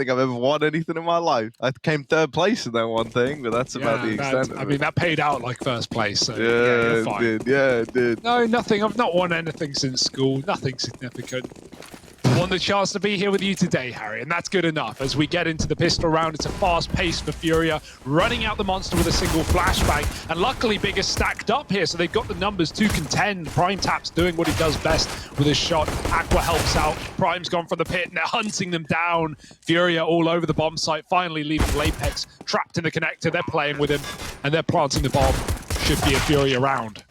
think I've ever won anything in my life. I came third place in that one thing, but that's about the extent of it. I mean, that paid out like first place, so yeah, you're fine. It did. No, nothing. I've not won anything since school. Nothing significant. Won the chance to be here with you today, Harry, and that's good enough. As we get into the pistol round, it's a fast pace for FURIA, running out the monster with a single flashbang, and luckily Big is stacked up here, so they've got the numbers to contend. Primetap's doing what he does best with his shot. Aqua helps out. Prime's gone from the pit, and they're hunting them down. FURIA all over the bomb site, finally leaving Lapex trapped in the connector. They're playing with him, and they're planting the bomb. Should be a FURIA round.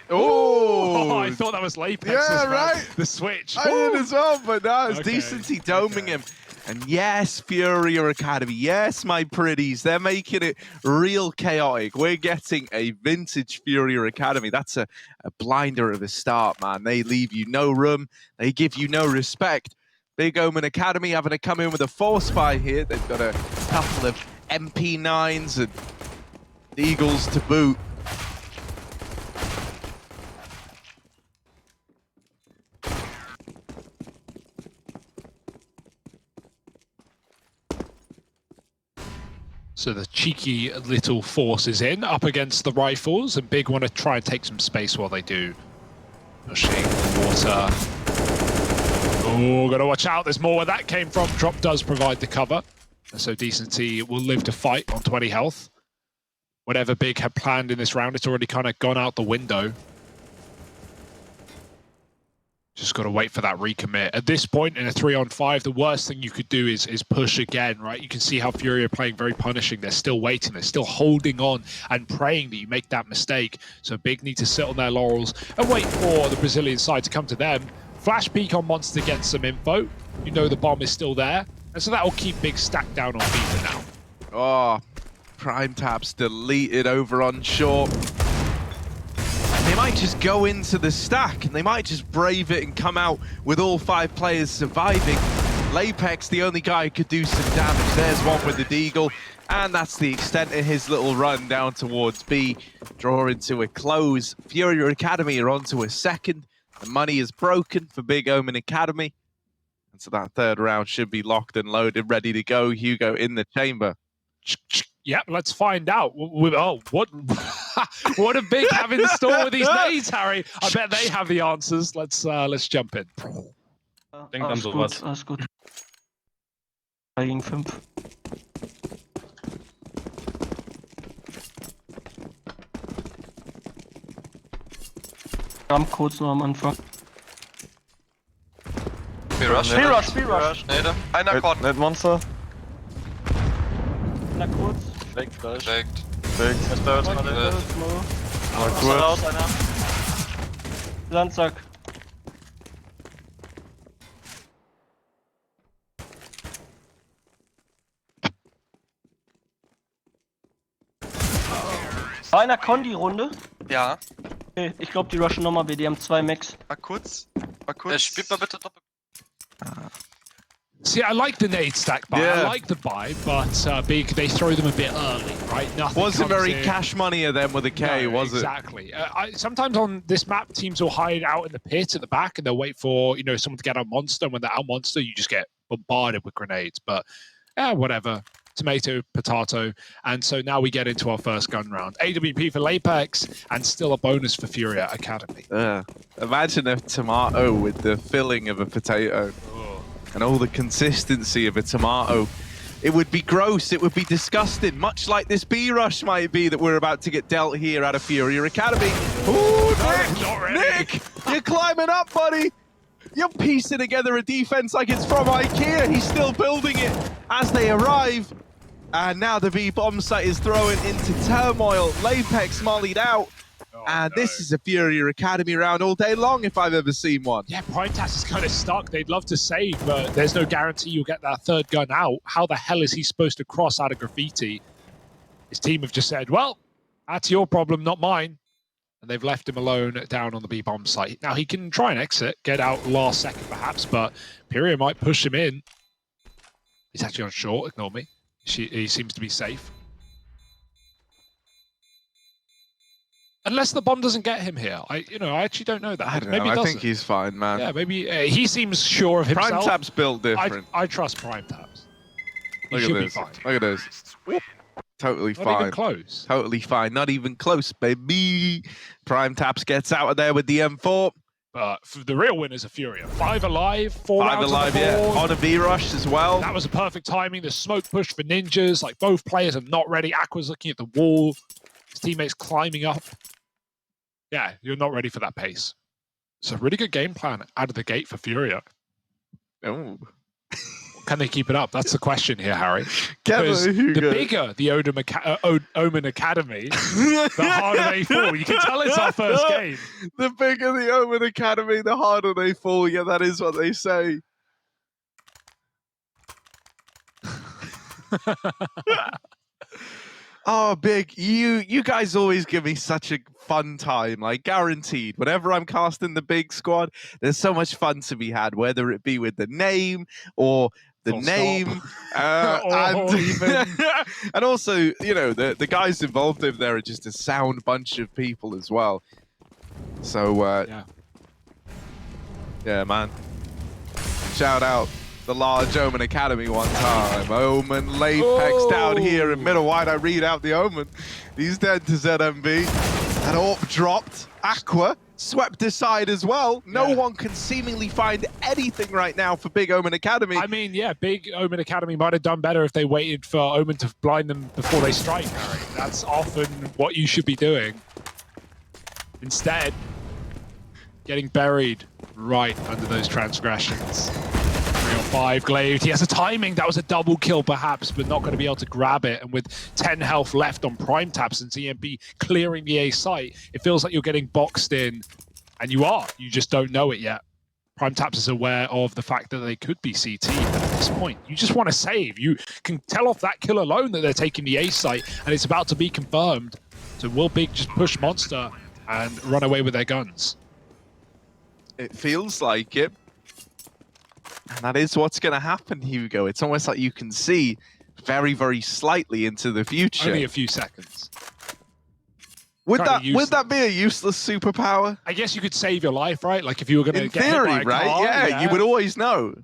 Oh, I thought that was Lapex. Yeah, right. The switch. I did as well, but no, it's Okay. Decency doming him. And yes, FURIA Academy, yes, my pretties, they're making it real chaotic. We're getting a vintage FURIA Academy. That's a blinder of a start, man. They leave you no room. They give you no respect. Big Omen Academy having to come in with a force spy here. They've got a couple of MP9s and Eagles to boot. So the cheeky little force is in, up against the rifles, and Big want to try and take some space while they do. Pushing water. Oh, gotta watch out, there's more where that came from. Drop does provide the cover, and so Decency will live to fight on 20 health. Whatever Big had planned in this round, it's already kind of gone out the window. Just got to wait for that recommit. At this point, in a 3-on-5, the worst thing you could do is push again, right? You can see how FURIA are playing very punishing. They're still waiting. They're still holding on and praying that you make that mistake. So Big need to sit on their laurels and wait for the Brazilian side to come to them. Flash peek on Monster gets some info. You know the bomb is still there. And so that will keep Big stacked down on Vita now. Oh, Primetap's deleted over on short. They might just go into the stack and they might just brave it and come out with all 5 players surviving. Lapex, the only guy who could do some damage. There's one with the Deagle, and that's the extent of his little run down towards B, drawing to a close. FURIA Academy are onto a second. The money is broken for Big Omen Academy. And so that third round should be locked and loaded, ready to go. Hugo in the chamber. Yep, let's find out. Oh, what what a Big have in store with these nades, Harry. I bet they have the answers. Let's jump in. Denk an sowas. Alles gut. 3 gegen 5. Kam kurz nur am Anfang. Speedrush. Nade. Einer Quad. Net Monster. Na kurz. Perfekt. Fake. Stört Mal alle. Mal Raus, kurz. einer. Landsack. War einer Kondi-Runde? Ja. Okay, ich glaube die rushen nochmal B, die haben 2 Max. Mal kurz. Spielt mal bitte doppelt. See, I like the nade stack buy. Yeah. I like the buy, but Big, they throw them a bit early, right? Nothing Wasn't comes very in. cash money of them with a K, No, was it? exactly. Sometimes on this map, teams will hide out in the pit at the back and they'll wait for someone to get out monster. And when they're out monster, you just get bombarded with grenades. But whatever. Tomato, potato. And so now we get into our first gun round. AWP for Lapex and still a bonus for FURIA Academy. Imagine a tomato with the filling of a potato and all the consistency of a tomato. It would be gross, it would be disgusting, much like this B rush might be that we're about to get dealt here out of FURIA Academy. Ooh, Nick! not ready. Nick! You're climbing up, buddy! You're piecing together a defense like it's from IKEA. He's still building it as they arrive. And now the V bomb site is thrown into turmoil. Lapex mollied out. And this is a FURIA Academy round all day long if I've ever seen one. Yeah, Primetap's is kind of stuck. They'd love to save, but there's no guarantee you'll get that third gun out. How the hell is he supposed to cross out of graffiti? His team have just said, well, that's your problem, not mine. And they've left him alone down on the B-bomb site. Now, he can try and exit, get out last second perhaps, but FURIA might push him in. He's actually on short, ignore me. He seems to be safe. Unless the bomb doesn't get him here. I actually don't know that. I don't Maybe know. it I doesn't. think he's fine, man. Yeah, maybe he seems sure of himself. Prime Tap's built different. I trust Prime Taps. He Look should at be this. fine. Look at this. Totally Not fine. even close. Totally fine. Not even close, baby. Prime Taps gets out of there with the M4. But the real winners are FURIA. 5 alive, 4 5 rounds alive, on the board. yeah. On a V-rush as well. That was a perfect timing. The smoke push for ninjas. Like, both players are not ready. Aqua's looking at the wall. His teammates climbing up. Yeah, you're not ready for that pace. It's a really good game plan out of the gate for FURIA. Oh. Can they keep it up? That's the question here, Harry. Can Because they? the bigger the Omen Academy, the harder they fall. You can tell it's our first game. The bigger the Omen Academy, the harder they fall. Yeah, that is what they say. Oh, Big, you guys always give me such a fun time, like guaranteed. Whenever I'm casting the Big squad, there's so much fun to be had, whether it be with the name or the Full name, and also, you know, the guys involved over there are just a sound bunch of people as well. So, yeah, man. Shout out the large Omen Academy one time. Omen Lapex down here in middle wide. I read out the Omen. He's dead to ZMB. An AWP dropped. Aqua swept aside as well. No one can seemingly find anything right now for Big Omen Academy. I mean, yeah, Big Omen Academy might have done better if they waited for Omen to blind them before they strike, Harry. That's often what you should be doing. Instead, getting buried right under those transgressions. 3 on 5 glaive. He has a timing. That was a double kill perhaps, but not going to be able to grab it. And with 10 health left on Prime Taps and EMP clearing the A site, it feels like you're getting boxed in. And you are. You just don't know it yet. Prime Taps is aware of the fact that they could be CT, but at this point, you just want to save. You can tell off that kill alone that they're taking the A site, and it's about to be confirmed. So will Big just push Monster and run away with their guns? It feels like it. And that is what's going to happen, Hugo. It's almost like you can see very, very slightly into the future. Only a few seconds. Would that be a useless superpower? I guess you could save your life, right? Like if you were going to In get theory, hit by a right? car, Yeah, you would always know.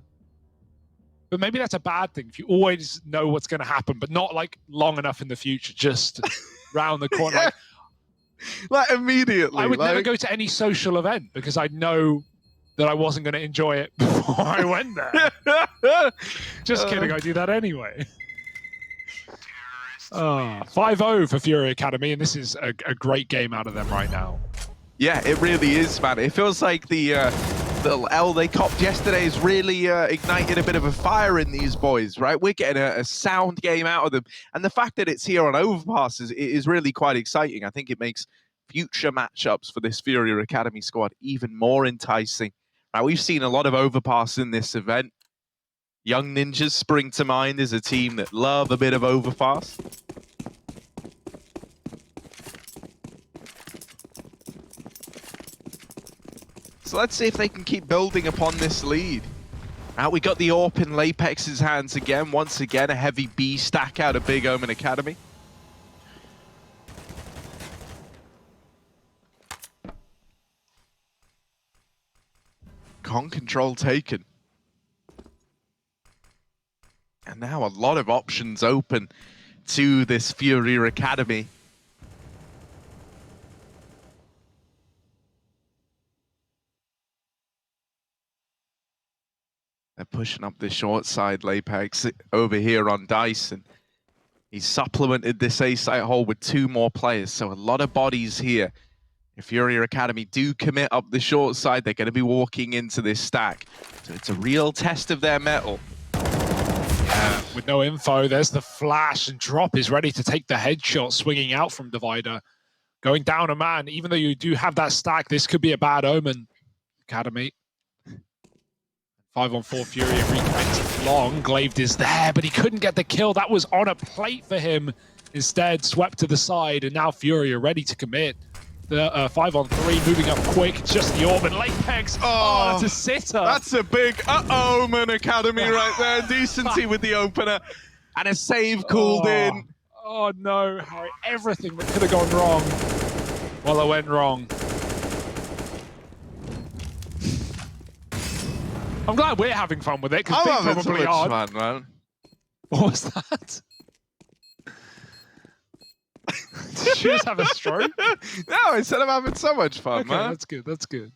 But maybe that's a bad thing. If you always know what's going to happen, but not like long enough in the future, just round the corner. Yeah. Like immediately. I would never go to any social event because I'd know that I wasn't going to enjoy it before I went there. Just kidding, I do that anyway. 5-0 for FURIA Academy, and this is a great game out of them right now. Yeah, it really is, man. It feels like the little L they copped yesterday has really ignited a bit of a fire in these boys, right? We're getting a sound game out of them. And the fact that it's here on Overpass is really quite exciting. I think it makes future matchups for this FURIA Academy squad even more enticing. Now, we've seen a lot of Overpass in this event. Young Ninjas spring to mind as a team that love a bit of Overpass. So let's see if they can keep building upon this lead. Now we got the AWP in Lapex's hands again. Once again, a heavy B stack out of Big Omen Academy. Con control taken. And now a lot of options open to this FURIA Academy. They're pushing up the short side, Lapex over here on Dyson. He's supplemented this A site hole with 2 more players, so a lot of bodies here. If FURIA Academy do commit up the short side, they're going to be walking into this stack. So it's a real test of their mettle. Yeah, with no info, there's the flash, and Drop is ready to take the headshot, swinging out from Divider. Going down a man, even though you do have that stack, this could be a bad omen, Academy. 5 on 4 FURIA recommits long. Glaive is there, but he couldn't get the kill. That was on a plate for him. Instead, swept to the side, and now FURIA ready to commit. The 5 on 3 moving up quick. Just the orb and Lapex. Oh, that's a sitter. That's a big Omen Academy right there. Decency with the opener. And a save called in. Oh no, Harry. Everything that could have gone wrong. Well, I went wrong. I'm glad we're having fun with it, because I'm Big having so probably much aren't. fun, man. What was that? Did you just have a stroke? No, I said I'm having so much fun, Okay, man. that's good, that's good.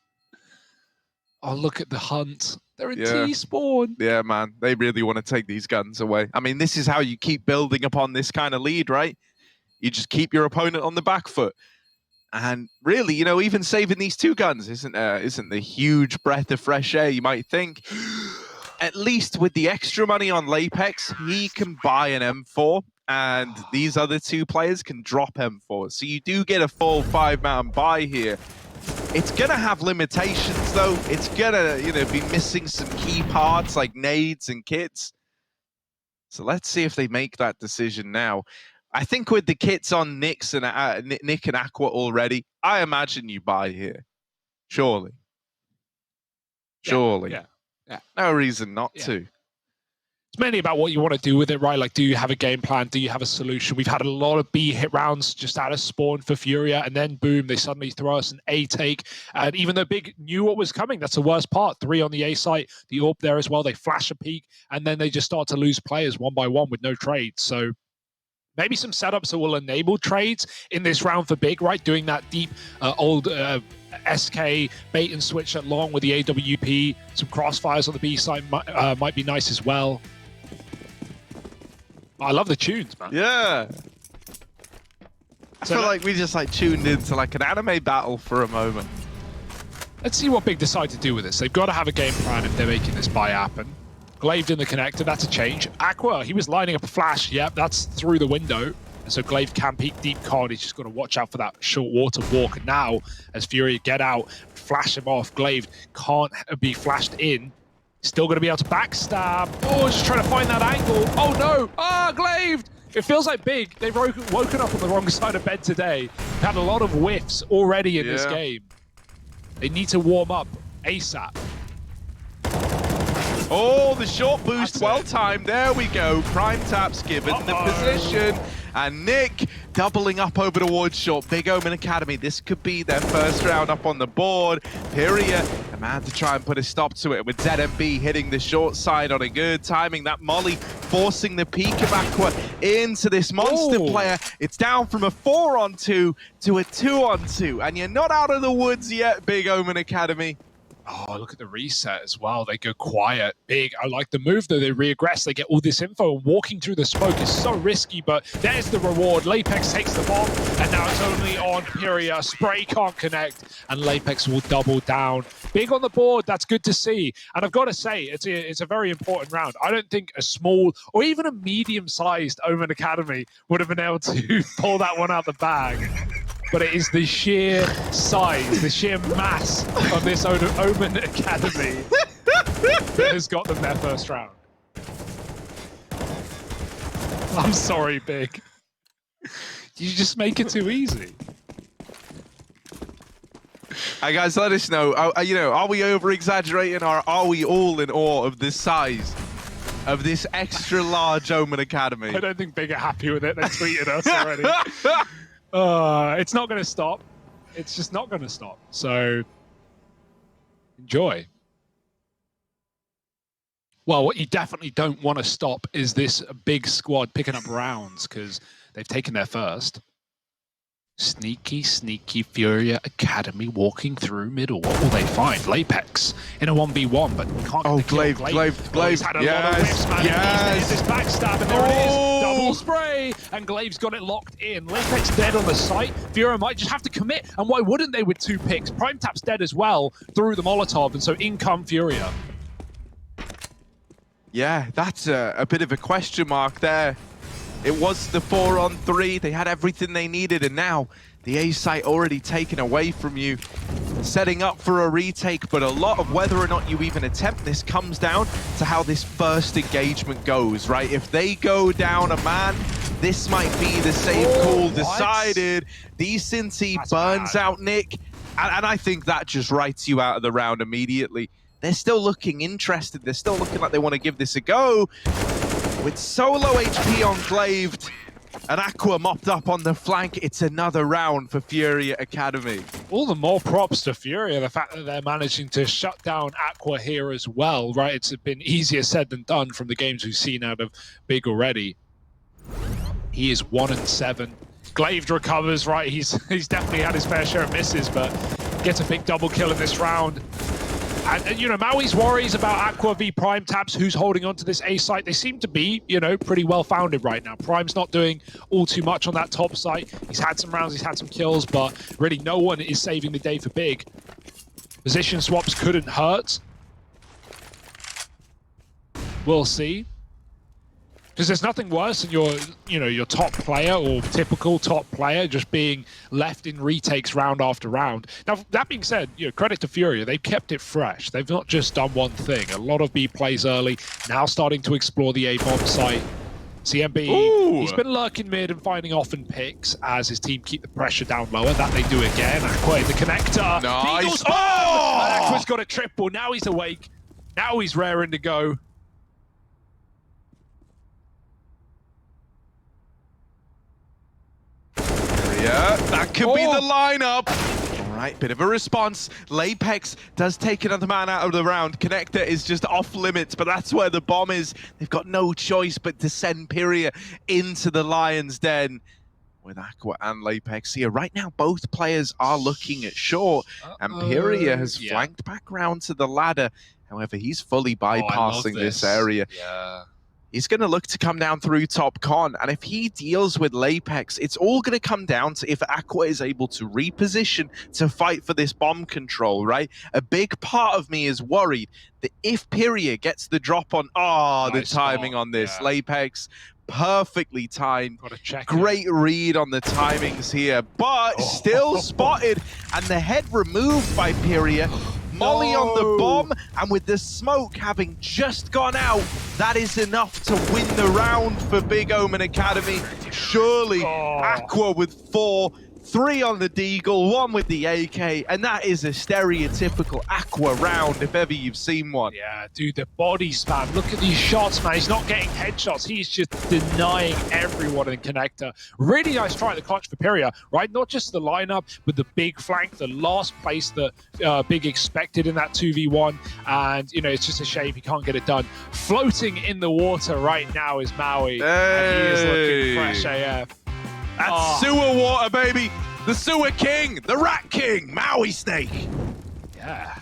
Oh, look at the hunt. They're in Yeah. T-spawn. Yeah, man. They really want to take these guns away. I mean, this is how you keep building upon this kind of lead, right? You just keep your opponent on the back foot. And really, you know, even saving these 2 guns isn't the huge breath of fresh air you might think. At least with the extra money on Lapex, he can buy an M4, and these other 2 players can drop M4. So you do get a full 5-man buy here. It's gonna have limitations, though. It's gonna, you know, be missing some key parts like nades and kits. So let's see if they make that decision now. I think with the kits on Nick and Aqua already, I imagine you buy here. Surely. Surely. Yeah. No reason not to. It's mainly about what you want to do with it, right? Like, do you have a game plan? Do you have a solution? We've had a lot of B hit rounds just out of spawn for FURIA, and then boom, they suddenly throw us an A take. And even though Big knew what was coming, that's the worst part. 3 on the A site, the AWP there as well. They flash a peek, and then they just start to lose players one by one with no trades. So maybe some setups that will enable trades in this round for Big, right? Doing that deep, old SK bait and switch along with the AWP. Some crossfires on the B side might be nice as well. I love the tunes, man. Yeah. I feel like we just like tuned into like an anime battle for a moment. Let's see what Big decide to do with this. They've got to have a game plan if they're making this buy happen. Glaive in the connector, that's a change. Aqua, he was lining up a flash. Yep, that's through the window. And so Glaive can peek deep card. He's just got to watch out for that short water walk. And now, as FURIA get out, flash him off. Glaive can't be flashed in. Still going to be able to backstab. Oh, just trying to find that angle. Oh no! Ah, Glaive! It feels like Big. They've woken up on the wrong side of bed today. They've had a lot of whiffs already in this game. They need to warm up ASAP. Oh, the short boost, well timed. There we go. Prime Tap's given the position. And Nick doubling up over towards short. Big Omen Academy. This could be their first round up on the board. FURIA, a man to try and put a stop to it with ZMB hitting the short side on a good timing. That molly forcing the peak of Aqua into this monster player. It's down from a 4-on-2 to a 2-on-2. And you're not out of the woods yet, Big Omen Academy. Oh, look at the reset as well. They go quiet. Big. I like the move, though. They regress. They get all this info. Walking through the smoke is so risky, but there's the reward. Lapex takes the bomb, and now it's only on FURIA. Spray can't connect, and Lapex will double down. Big on the board. That's good to see. And I've got to say, it's a very important round. I don't think a small or even a medium-sized Omen Academy would have been able to pull that one out the bag. But it is the sheer size, the sheer mass of this Omen Academy that has got them their first round. I'm sorry, Big. You just make it too easy. Hey guys, let us know. You know, are we over-exaggerating, or are we all in awe of the size of this extra large Omen Academy? I don't think Big are happy with it. They tweeted us already. It's not going to stop. It's just not going to stop. So, enjoy. Well, what you definitely don't want to stop is this big squad picking up rounds, because they've taken their first. Sneaky, sneaky FURIA Academy walking through middle. What will they find? Lapex in a 1v1, but can't get the kill. Glaive. He's had a lot of whiffs, man. He's this backstab, and there it is. Double spray, and Glaive's got it locked in. Lapex dead on the site. FURIA might just have to commit, and why wouldn't they with 2 picks? Prime Tap's dead as well through the Molotov, and so in come FURIA. Yeah, that's a bit of a question mark there. It was the 4-on-3. They had everything they needed, and now the A site already taken away from you. Setting up for a retake, but a lot of whether or not you even attempt this comes down to how this first engagement goes, right? If they go down a man, this might be the safe call decided. Decency burns out Nick, and I think that just writes you out of the round immediately. They're still looking interested. They're still looking like they want to give this a go. With so low HP on Glaive, And Aqua mopped up on the flank. It's another round for FURIA Academy. All the more props to FURIA, the fact that they're managing to shut down Aqua here as well, right? It's been easier said than done from the games we've seen out of Big already. He is 1-7. Glaive recovers, right? He's definitely had his fair share of misses, but gets a big double kill in this round. And you know, Maui's worries about Aqua v Prime Taps, who's holding on to this A site, they seem to be, you know, pretty well founded right now. Prime's not doing all too much on that top site. He's had some rounds, he's had some kills, but really no one is saving the day for Big. Position swaps couldn't hurt. We'll see. Because there's nothing worse than your top player or typical top player just being left in retakes round after round. Now, that being said, you know, credit to FURIA, they've kept it fresh. They've not just done one thing. A lot of B plays early, now starting to explore the A-bomb site. CMB, Ooh. He's been lurking mid and finding often picks as his team keep the pressure down lower. That they do again. Aqua in the connector. Nice. Eagles, Oh! And Aqua's got a triple. Now he's awake. Now he's raring to go. Yeah, that could be the lineup. All right, bit of a response. Lapex does take another man out of the round. Connector is just off limits, but that's where the bomb is. They've got no choice but to send FURIA into the Lion's Den with Aqua and Lapex here. Right now, both players are looking at short, and FURIA has flanked back round to the ladder. However, he's fully bypassing this area. Yeah. He's going to look to come down through top con, and if he deals with Lapex, it's all going to come down to if Aqua is able to reposition to fight for this bomb control, right? A big part of me is worried that if FURIA gets the drop on, the timing on this, Lapex, perfectly timed, great read on the timings here, but still spotted, and the head removed by FURIA. Molly on the bomb, and with the smoke having just gone out, that is enough to win the round for Big Omen Academy. Surely, Aqua with 4, 3 on the Deagle, 1 with the AK, and that is a stereotypical Aqua round if ever you've seen one. Yeah, dude, the body spam. Look at these shots, man. He's not getting headshots. He's just denying everyone in connector. Really nice try at the clutch for FURIA, right? Not just the lineup, but the big flank, the last place that Big expected in that 2v1. And, you know, it's just a shame he can't get it done. Floating in the water right now is Maui. And he is looking fresh AF. That's sewer water, baby. The sewer king, the rat king, Maui Snake. Yeah.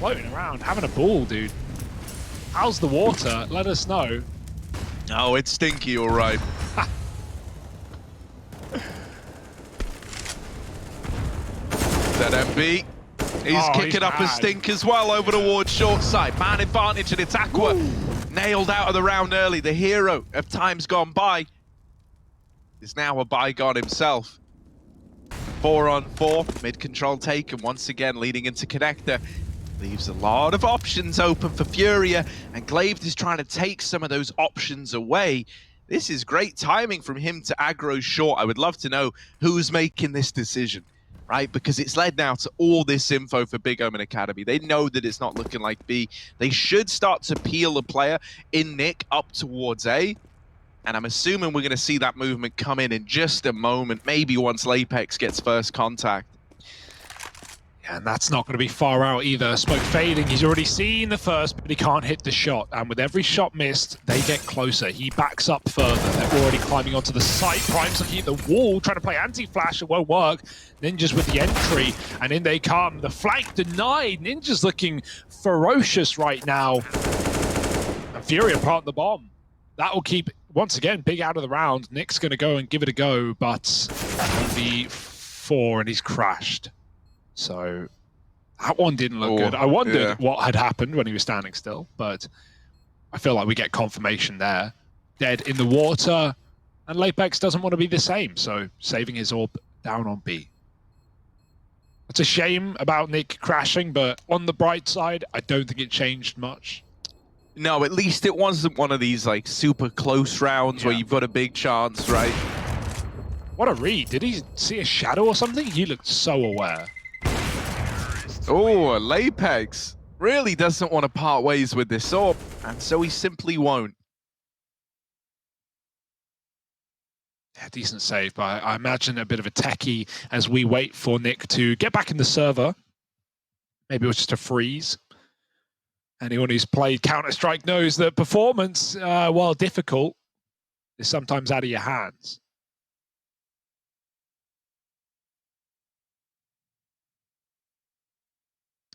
Floating around, having a ball, dude. How's the water? Let us know. Oh, it's stinky, all right. That MB. He's kicking up a stink as well over towards short side. Man advantage, and it's Aqua. Nailed out of the round early. The hero of times gone by is now a bygone himself. 4-on-4, mid-control taken once again, leading into connector. Leaves a lot of options open for FURIA, and Glaive is trying to take some of those options away. This is great timing from him to aggro short. I would love to know who's making this decision, right? Because it's led now to all this info for Big Omen Academy. They know that it's not looking like B. They should start to peel a player in Nick up towards A. And I'm assuming we're going to see that movement come in just a moment, maybe once Lapex gets first contact. Yeah, and that's not going to be far out either. Smoke fading, he's already seen the first, but he can't hit the shot. And with every shot missed, they get closer. He backs up further. They're already climbing onto the site. Prime's looking at the wall, trying to play anti-flash. It won't work. Ninja's with the entry, and in they come. The flank denied. Ninja's looking ferocious right now. And FURIA plant the bomb. That will keep, once again, Big out of the round. Nick's going to go and give it a go, but only 4, and he's crashed. So that one didn't look good. I wondered what had happened when he was standing still, but I feel like we get confirmation there. Dead in the water, and Lapex doesn't want to be the same, so saving his orb down on B. It's a shame about Nick crashing, but on the bright side, I don't think it changed much. No, at least it wasn't one of these like super close rounds where you've got a big chance, right? What a read. Did he see a shadow or something? He looked so aware. Oh, Lapex really doesn't want to part ways with this orb, and so he simply won't. Yeah, decent save, but I imagine a bit of a techie as we wait for Nick to get back in the server. Maybe it was just a freeze. Anyone who's played Counter-Strike knows that performance, while difficult, is sometimes out of your hands.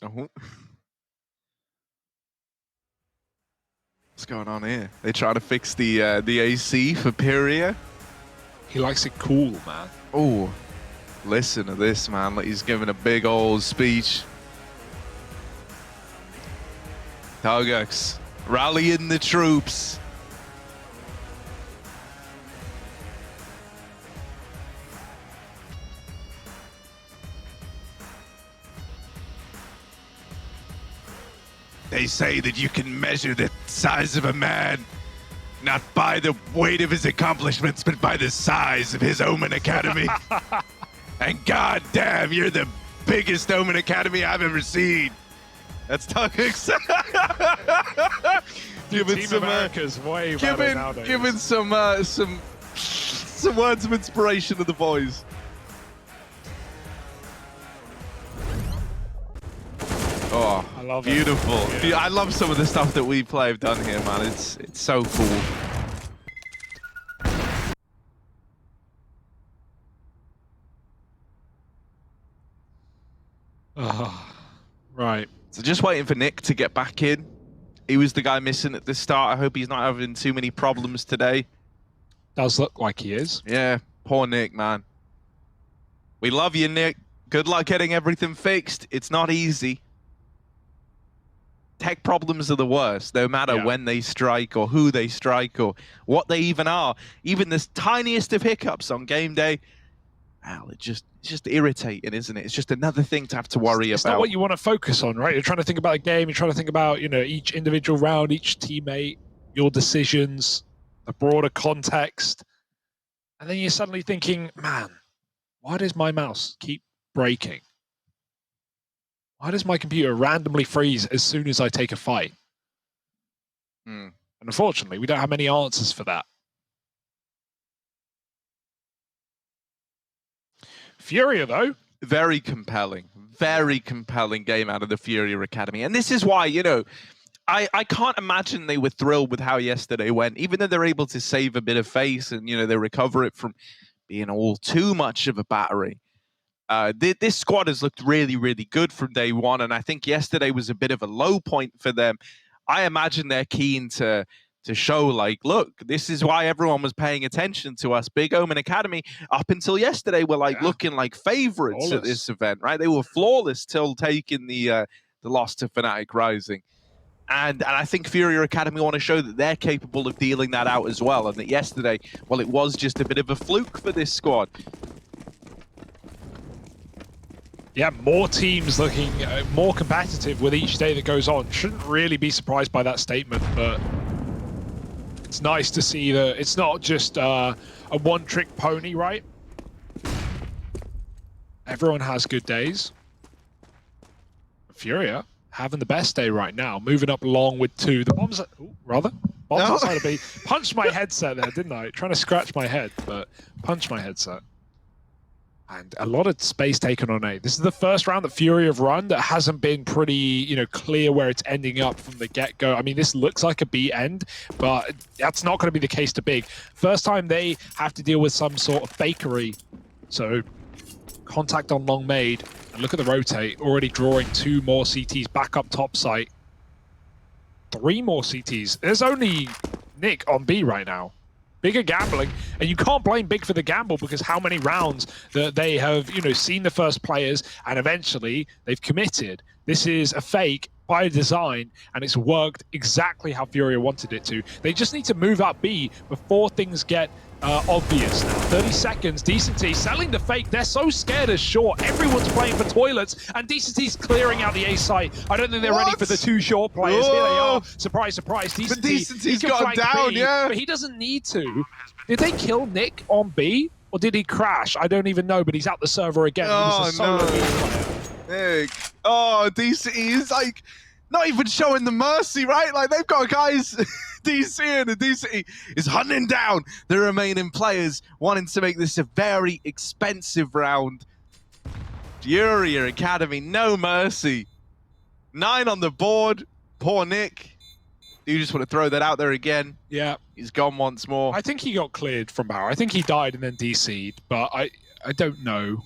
Oh. What's going on here? They trying to fix the AC for FURIA. He likes it cool, man. Oh, listen to this, man. Like he's giving a big old speech. Targux, rallying the troops. They say that you can measure the size of a man not by the weight of his accomplishments, but by the size of his Omen Academy. And goddamn, you're the biggest Omen Academy I've ever seen. That's Targux. Giving some America's way better nowadays. Giving some words of inspiration to the boys. Oh, I love beautiful. it. Yeah. I love some of the stuff that WePlay have done here, man. It's so cool. Oh, right. So just waiting for Nick to get back in. He was the guy missing at the start. I hope he's not having too many problems today. Does look like he is. Yeah, poor Nick, man. We love you, Nick. Good luck getting everything fixed. It's not easy. Tech problems are the worst, no matter when they strike or who they strike or what they even are. Even the tiniest of hiccups on game day, well, it's just irritating, isn't it? It's just another thing to have to worry about. It's not what you want to focus on, right? You're trying to think about a game. You're trying to think about, each individual round, each teammate, your decisions, the broader context. And then you're suddenly thinking, man, why does my mouse keep breaking? Why does my computer randomly freeze as soon as I take a fight? And unfortunately, we don't have many answers for that. FURIA, though. Very compelling game out of the FURIA Academy. And this is why, I can't imagine they were thrilled with how yesterday went, even though they're able to save a bit of face and, they recover it from being all too much of a battery. This squad has looked really, really good from day one, and I think yesterday was a bit of a low point for them. I imagine they're keen to show, like, look, this is why everyone was paying attention to us. Big Omen Academy, up until yesterday, were looking like favorites at this event, right? They were flawless till taking the loss to Fnatic Rising. And I think FURIA Academy want to show that they're capable of dealing that out as well, and that yesterday, well, it was just a bit of a fluke for this squad. Yeah, more teams looking more competitive with each day that goes on. Shouldn't really be surprised by that statement, but it's nice to see that it's not just a one-trick pony, right? Everyone has good days. FURIA having the best day right now, moving up along with 2. The bombs, bombs outside of B. Punched my headset there, didn't I? Trying to scratch my head, but punched my headset. And a lot of space taken on A. This is the first round that FURIA have run that hasn't been pretty, clear where it's ending up from the get-go. I mean, this looks like a B end, but that's not going to be the case to Big. First time they have to deal with some sort of fakery. So, contact on long made. And look at the rotate, already drawing 2 more CTs back up top site. 3 more CTs. There's only Nick on B right now. Bigger gambling, and you can't blame Big for the gamble because how many rounds that they have, seen the first players and eventually they've committed. This is a fake by design, and it's worked exactly how FURIA wanted it to. They just need to move up B before things get obvious now. 30 seconds, Decency selling the fake. They're so scared as short. Everyone's playing for toilets, and Decency's clearing out the A site. I don't think they're ready for the 2 short players. Here they are. Surprise, surprise. But Decency's got him down, B, but he doesn't need to. Did they kill Nick on B, or did he crash? I don't even know, but he's out the server again. Oh, no. Nick. Oh, Decency is not even showing the mercy, right? Like, they've got guys DC, and the DC is hunting down the remaining players, wanting to make this a very expensive round. FURIA Academy, no mercy. 9 on the board. Poor Nick. Do you just want to throw that out there again? Yeah. He's gone once more. I think he got cleared from Barrow. I think he died and then DC'd, but I don't know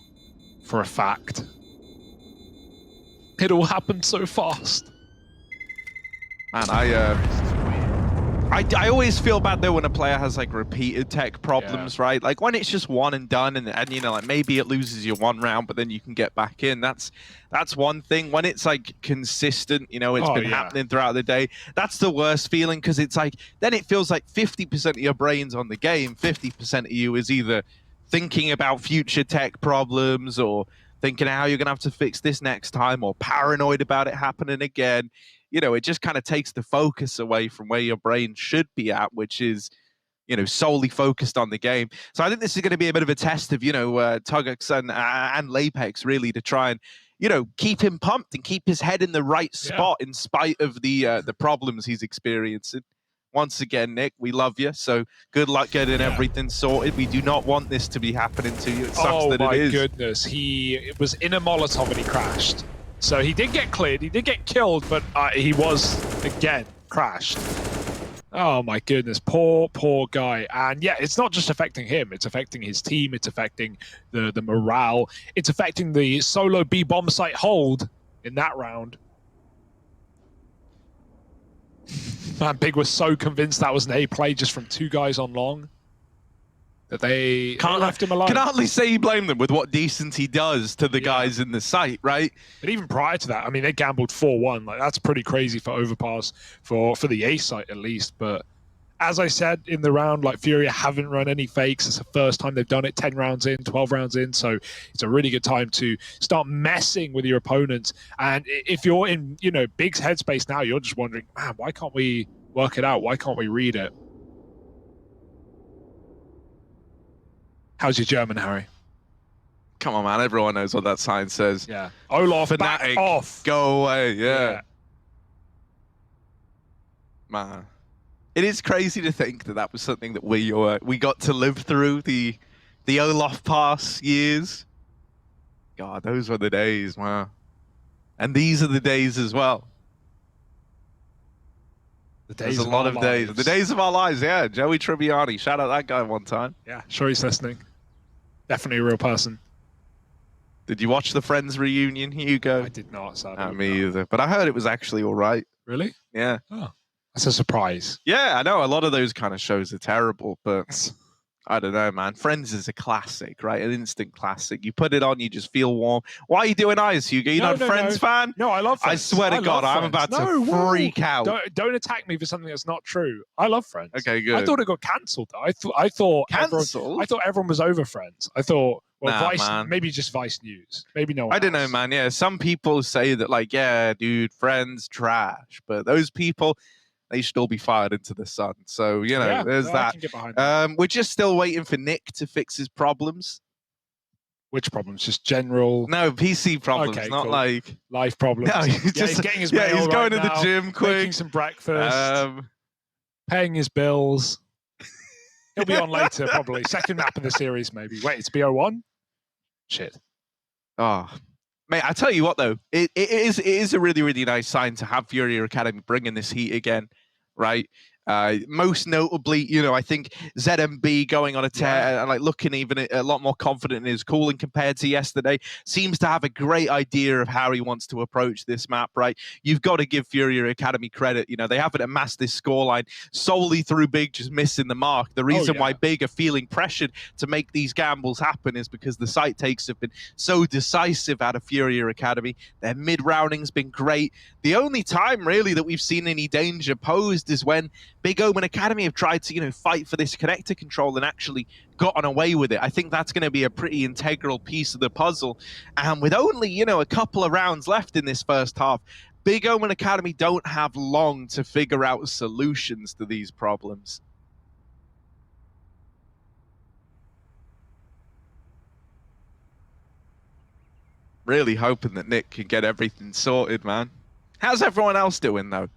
for a fact. It all happened so fast. Man, I always feel bad though when a player has like repeated tech problems, right? Like when it's just one and done, and you know, like maybe it loses you one round, but then you can get back in. That's one thing. When it's like consistent, you know, it's been happening throughout the day. That's the worst feeling, because it's like then it feels like 50% of your brain's on the game, 50% of you is either thinking about future tech problems or thinking how you're gonna have to fix this next time, or paranoid about it happening again. You know, it just kind of takes the focus away from where your brain should be at, which is, you know, solely focused on the game. So I think this is going to be a bit of a test of, you know, Tugux and Lapex really to try and, you know, keep him pumped and keep his head in the right spot in spite of the problems he's experiencing. Once again, Nick, we love you. So good luck getting everything sorted. We do not want this to be happening to you. It sucks that it is. Oh my goodness. He was in a Molotov and he crashed. So he did get cleared, he did get killed, but he was, again, crashed. Oh my goodness, poor guy. And yeah, it's not just affecting him, it's affecting his team, it's affecting the morale, it's affecting the solo B bomb site hold in that round. Man, Big was so convinced that was an A play just from 2 guys on long that they left him alone. Can hardly say you blame them with what decency does to the guys in the site, right? But even prior to that, I mean, they gambled 4-1. Like, that's pretty crazy for Overpass, for the A site at least. But as I said in the round, like, FURIA haven't run any fakes. It's the first time they've done it, 10 rounds in, 12 rounds in. So it's a really good time to start messing with your opponents. And if you're in, you know, Big's headspace now, you're just wondering, man, why can't we work it out? Why can't we read it? How's your German, Harry? Come on, man. Everyone knows what that sign says. Yeah. Olaf, Fnatic, back off. Go away. Yeah. Man. It is crazy to think that that was something that we got to live through, the Olaf Pass years. God, those were the days, man. And these are the days as well. There's a lot of days. The days of our lives, yeah. Joey Tribbiani. Shout out that guy one time. Yeah, sure he's listening. Definitely a real person. Did you watch the Friends reunion, Hugo? I did not, sadly. Me either. But I heard it was actually all right. Really? Yeah. Oh, that's a surprise. Yeah, I know. A lot of those kind of shows are terrible, but I don't know, man. Friends is a classic, right? An instant classic. You put it on, you just feel warm. Why are you doing eyes, Hugo? You're not a Friends fan? No, I love Friends. I swear to God, I'm about to freak out. Don't attack me for something that's not true. I love Friends. Okay, good. I thought it got cancelled, though. I thought cancelled? I thought everyone was over Friends. I thought, well, nah, Vice, man. maybe just Vice News. Maybe no one I don't know, man. Yeah, some people say that, like, yeah, dude, Friends, trash. But those people, they should all be fired into the sun. So, you know, there's that. I can get behind that. We're just still waiting for Nick to fix his problems. Which problems? Just general? No, PC problems, okay, not cool. like... Life problems. No, he's getting his mail he's going right to now, the gym quick. making some breakfast, paying his bills. He'll be on later, probably. Second map of the series, maybe. Wait, it's BO1? Shit. Oh, mate, I tell you what, though. It is a really, really nice sign to have FURIA Academy bringing this heat again, right? Most notably, you know, I think ZMB going on a tear and like looking even a lot more confident in his cooling compared to yesterday. Seems to have a great idea of how he wants to approach this map, right? You've got to give FURIA Academy credit. You know, they haven't amassed this scoreline solely through Big just missing the mark. The reason why Big are feeling pressured to make these gambles happen is because the site takes have been so decisive out of FURIA Academy. Their mid-rounding's been great. The only time really that we've seen any danger posed is when Big Omen Academy have tried to, you know, fight for this connector control and actually gotten away with it. I think that's going to be a pretty integral piece of the puzzle. And with only, you know, a couple of rounds left in this first half, Big Omen Academy don't have long to figure out solutions to these problems. Really hoping that Nick can get everything sorted, man. How's everyone else doing, though?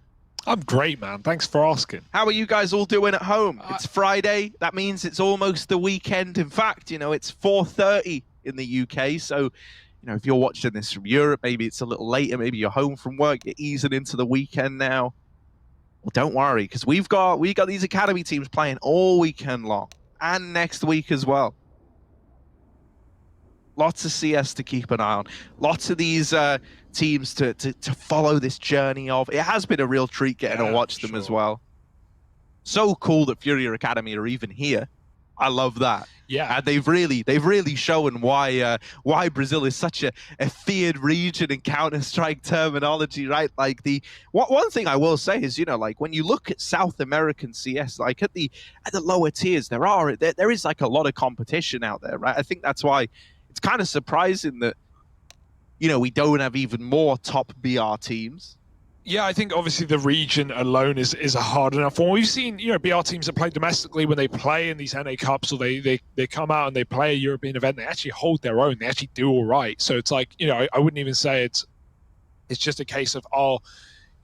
I'm great, man. Thanks for asking. How are you guys all doing at home? It's Friday. That means it's almost the weekend. In fact, you know, it's 4:30 in the UK. So, you know, if you're watching this from Europe, maybe it's a little later. Maybe you're home from work. You're easing into the weekend now. Well, don't worry, because we got these academy teams playing all weekend long and next week as well. Lots of CS to keep an eye on. Lots of these teams to follow this journey of. It has been a real treat getting to watch them as well. So cool that FURIA Academy are even here. I love that. Yeah, and they've really shown why Brazil is such a feared region in Counter-Strike terminology, right? Like one thing I will say is, you know, like when you look at South American CS, like at the lower tiers, there is like a lot of competition out there, right? I think that's why it's kind of surprising that, you know, we don't have even more top BR teams. Yeah, I think obviously the region alone is a hard enough one. We've seen, you know, BR teams that play domestically when they play in these NA Cups, or they come out and they play a European event, they actually hold their own. They actually do all right. So it's like, you know, I wouldn't even say it's just a case of, oh,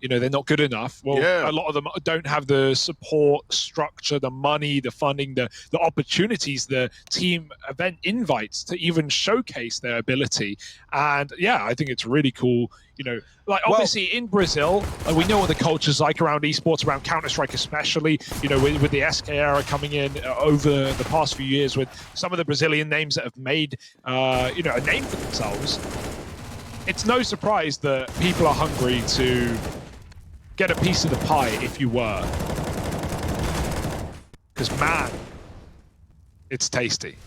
you know, they're not good enough. Well, yeah. A lot of them don't have the support structure, the money, the funding, the opportunities, the team event invites to even showcase their ability. And yeah, I think it's really cool. You know, like obviously in Brazil, we know what the culture's like around esports, around Counter-Strike especially, you know, with the SK era coming in over the past few years, with some of the Brazilian names that have made, you know, a name for themselves. It's no surprise that people are hungry to get a piece of the pie, if you were. Because, man, it's tasty.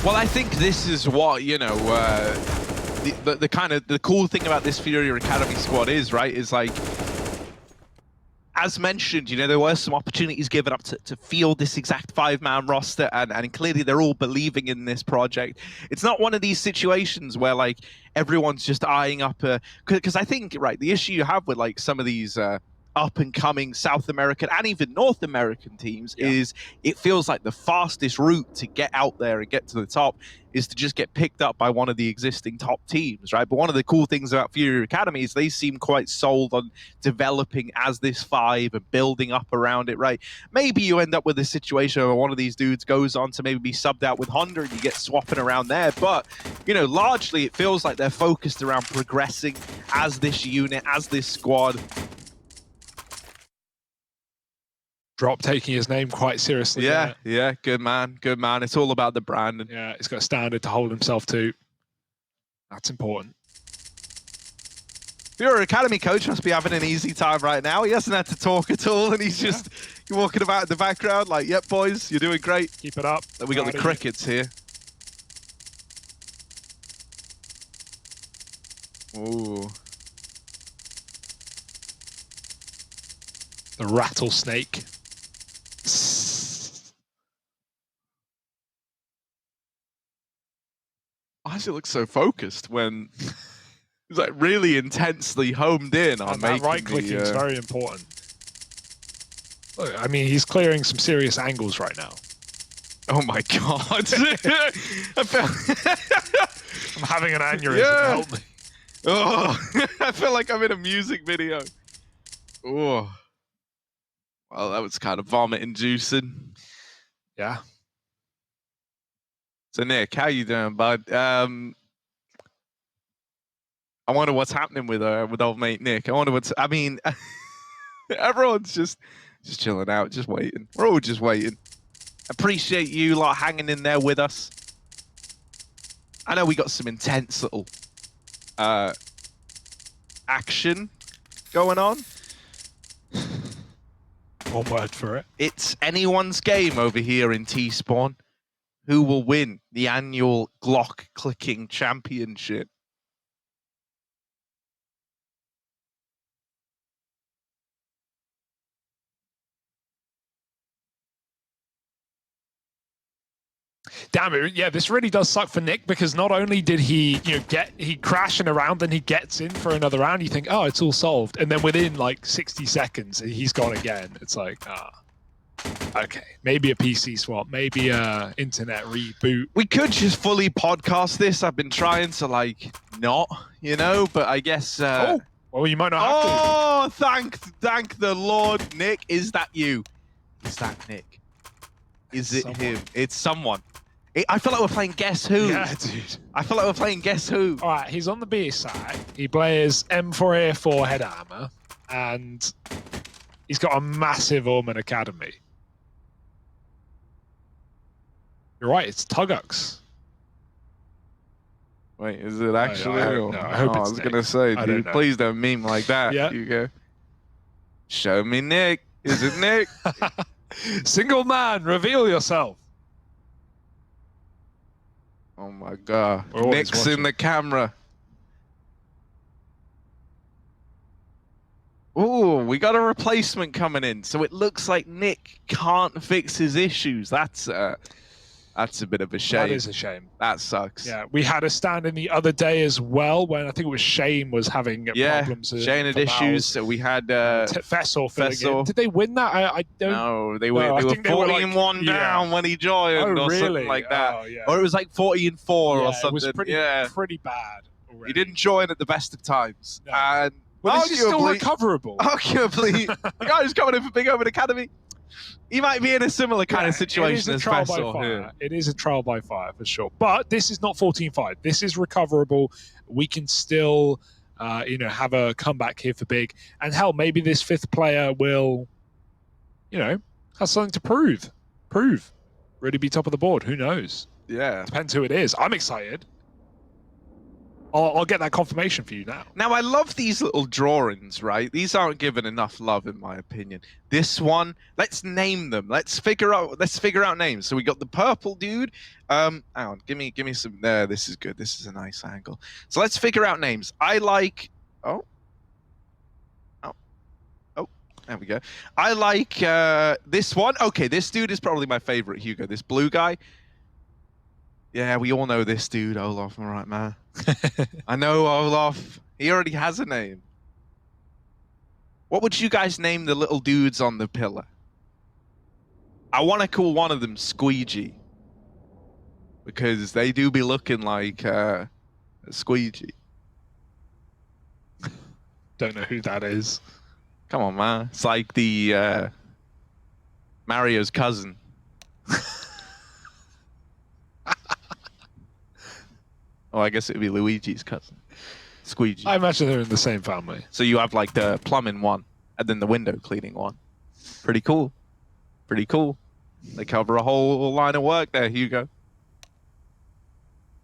Well, I think this is what, you know, the kind of the cool thing about this FURIA Academy squad is, right, is like, as mentioned, you know, there were some opportunities given up to field this exact 5-man roster, and clearly they're all believing in this project. It's not one of these situations where, like, everyone's just eyeing up because I think, right, the issue you have with, like, some of these up-and-coming South American and even North American teams is it feels like the fastest route to get out there and get to the top is to just get picked up by one of the existing top teams, right? But one of the cool things about FURIA Academy is they seem quite sold on developing as this 5 and building up around it, right? Maybe you end up with a situation where one of these dudes goes on to maybe be subbed out with Honda and you get swapping around there. But, you know, largely it feels like they're focused around progressing as this unit, as this squad. Drop taking his name quite seriously. Yeah, good man, good man. It's all about the brand. Yeah, he's got a standard to hold himself to. That's important. FURIA Academy coach must be having an easy time right now. He hasn't had to talk at all, and he's just walking about in the background like, yep, boys, you're doing great. Keep it up. And we got the crickets here. Ooh. The rattlesnake. Why does it look so focused when it's like really intensely homed in on making right clicking is very important. Look, I mean, he's clearing some serious angles right now. Oh my god! I felt I'm having an aneurysm. Yeah. Help me. Oh, I feel like I'm in a music video. Oh, well, that was kind of vomit-inducing. Yeah. So Nick, how you doing, bud? I wonder what's happening with old mate Nick. I wonder what's. I mean, everyone's just chilling out, just waiting. We're all just waiting. Appreciate you lot hanging in there with us. I know we got some intense little action going on. One word for it. It's anyone's game over here in T-Spawn. Who will win the annual Glock Clicking Championship? Damn it! Yeah, this really does suck for Nick, because not only did he, you know, he crash in a round, then he gets in for another round. You think, oh, it's all solved, and then within like 60 seconds, he's gone again. It's like, okay, maybe a PC swap, maybe a internet reboot. We could just fully podcast this. I've been trying to like not, you know, but I guess. Well, you might not have to. Oh, thank the Lord. Nick, is that you? Is that Nick? Is it him? It's someone. I feel like we're playing Guess Who. Yeah, dude. I feel like we're playing Guess Who. All right, he's on the B side. He plays M4A4 head armor, and he's got a massive Orman Academy. You're right, it's Tugux. Wait, is it actually? I hope I it's was Nick. gonna say, I dude, don't know. please don't meme like that. Yeah. Hugo. Show me Nick. Is it Nick? Single man, reveal yourself. Oh my god. We're always Nick's in watching. the camera. Ooh, we got a replacement coming in, so it looks like Nick can't fix his issues. That's a bit of a shame. That is a shame. That sucks. Yeah, we had a stand-in the other day as well when I think it was Shane was having problems. Shane had issues. So we had Fessor filling in. Fessor. Did they win that? I don't. No, they were I they were think they were 40-1 down when he joined, Oh, or really? something like that. Oh, yeah. Or it was like 40-4 or Yeah, something. It was pretty bad. Already. He didn't join at the best of times. No. And Well, this is still arguably, recoverable. arguably, the guy who's coming in for Big Open Academy, he might be in a similar kind of situation as trial by Fessor fire. here. It is a trial by fire for sure. But this is not 14-5. This is recoverable. We can still, have a comeback here for Big. And hell, maybe this fifth player will, have something to prove. Really be top of the board. Who knows? Yeah. Depends who it is. I'm excited. I'll get that confirmation for you now. Now, I love these little drawings, right? These aren't given enough love, in my opinion. This one, let's name them. Let's figure out names. So we got the purple dude. Hang on, give me some. There, this is good. This is a nice angle. So let's figure out names. I like. Oh, there we go. I like this one. Okay, this dude is probably my favorite, Hugo. This blue guy. Yeah, we all know this dude, Olaf. All right, man. I know Olaf. He already has a name. What would you guys name the little dudes on the pillar? I want to call one of them Squeegee. Because they do be looking like a squeegee. Don't know who that is. Come on, man. It's like the Mario's cousin. Oh, I guess it would be Luigi's cousin. Squeegee. I imagine they're in the same family. So you have like the plumbing one and then the window cleaning one. Pretty cool. Pretty cool. They cover a whole line of work there, Hugo.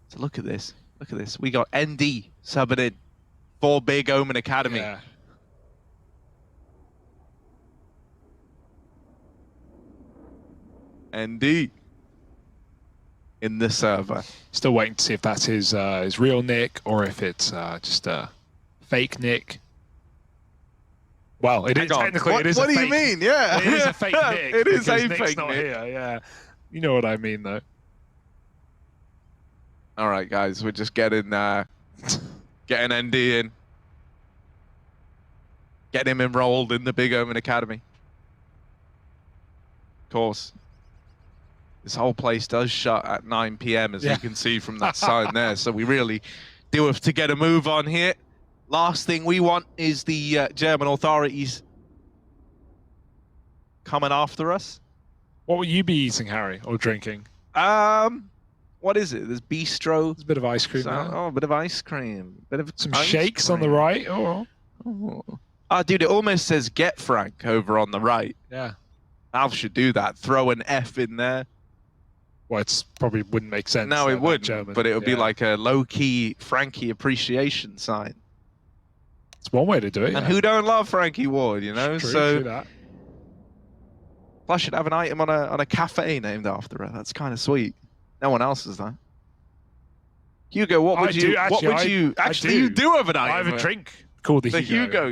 So look at this. Look at this. We got ND subbing in for Big Omen Academy. Yeah. ND in the server. Still waiting to see if that's his real nick or if it's just a fake nick. Well, it is technically What, it is. what a do fake, you mean? Yeah, it is a fake nick. It is because a Nick's fake not nick. here. Yeah, you know what I mean though. All right, guys, we're just getting ND in, getting him enrolled in the Big Omen Academy. Of course, this whole place does shut at 9 PM, as you can see from that sign there. So we really do have to get a move on here. Last thing we want is the German authorities coming after us. What will you be eating, Harry, or drinking? What is it? There's bistro. There's a bit of ice cream. There. Oh, a bit of ice cream. Bit of Some ice shakes on the cream. right. Oh, Oh, dude, it almost says "Get Frank" over on the right. yeah. Alf should do that. Throw an F in there. Well, it's probably wouldn't make sense. No, it wouldn't. German. But it would be Yeah. like a low-key Frankie appreciation sign. It's one way to do it. And yeah. who don't love Frankie Ward, you know? True, So true that. plus should have an item on a cafe named after her. That's kind of sweet. No one else has that. Hugo, what would you? What would you? Actually, you do have an item. I have a drink called the Hugo.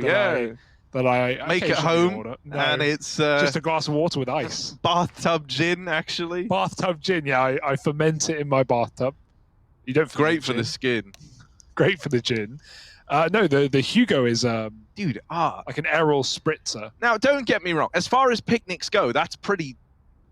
That I make it occasionally home, order. No, and it's just a glass of water with ice. bathtub gin, actually. Bathtub gin, yeah. I ferment it in my bathtub. You don't. Great for gin. the skin, Great for the gin. No, the Hugo is dude. like an Errol spritzer. Now, don't get me wrong. As far as picnics go, that's pretty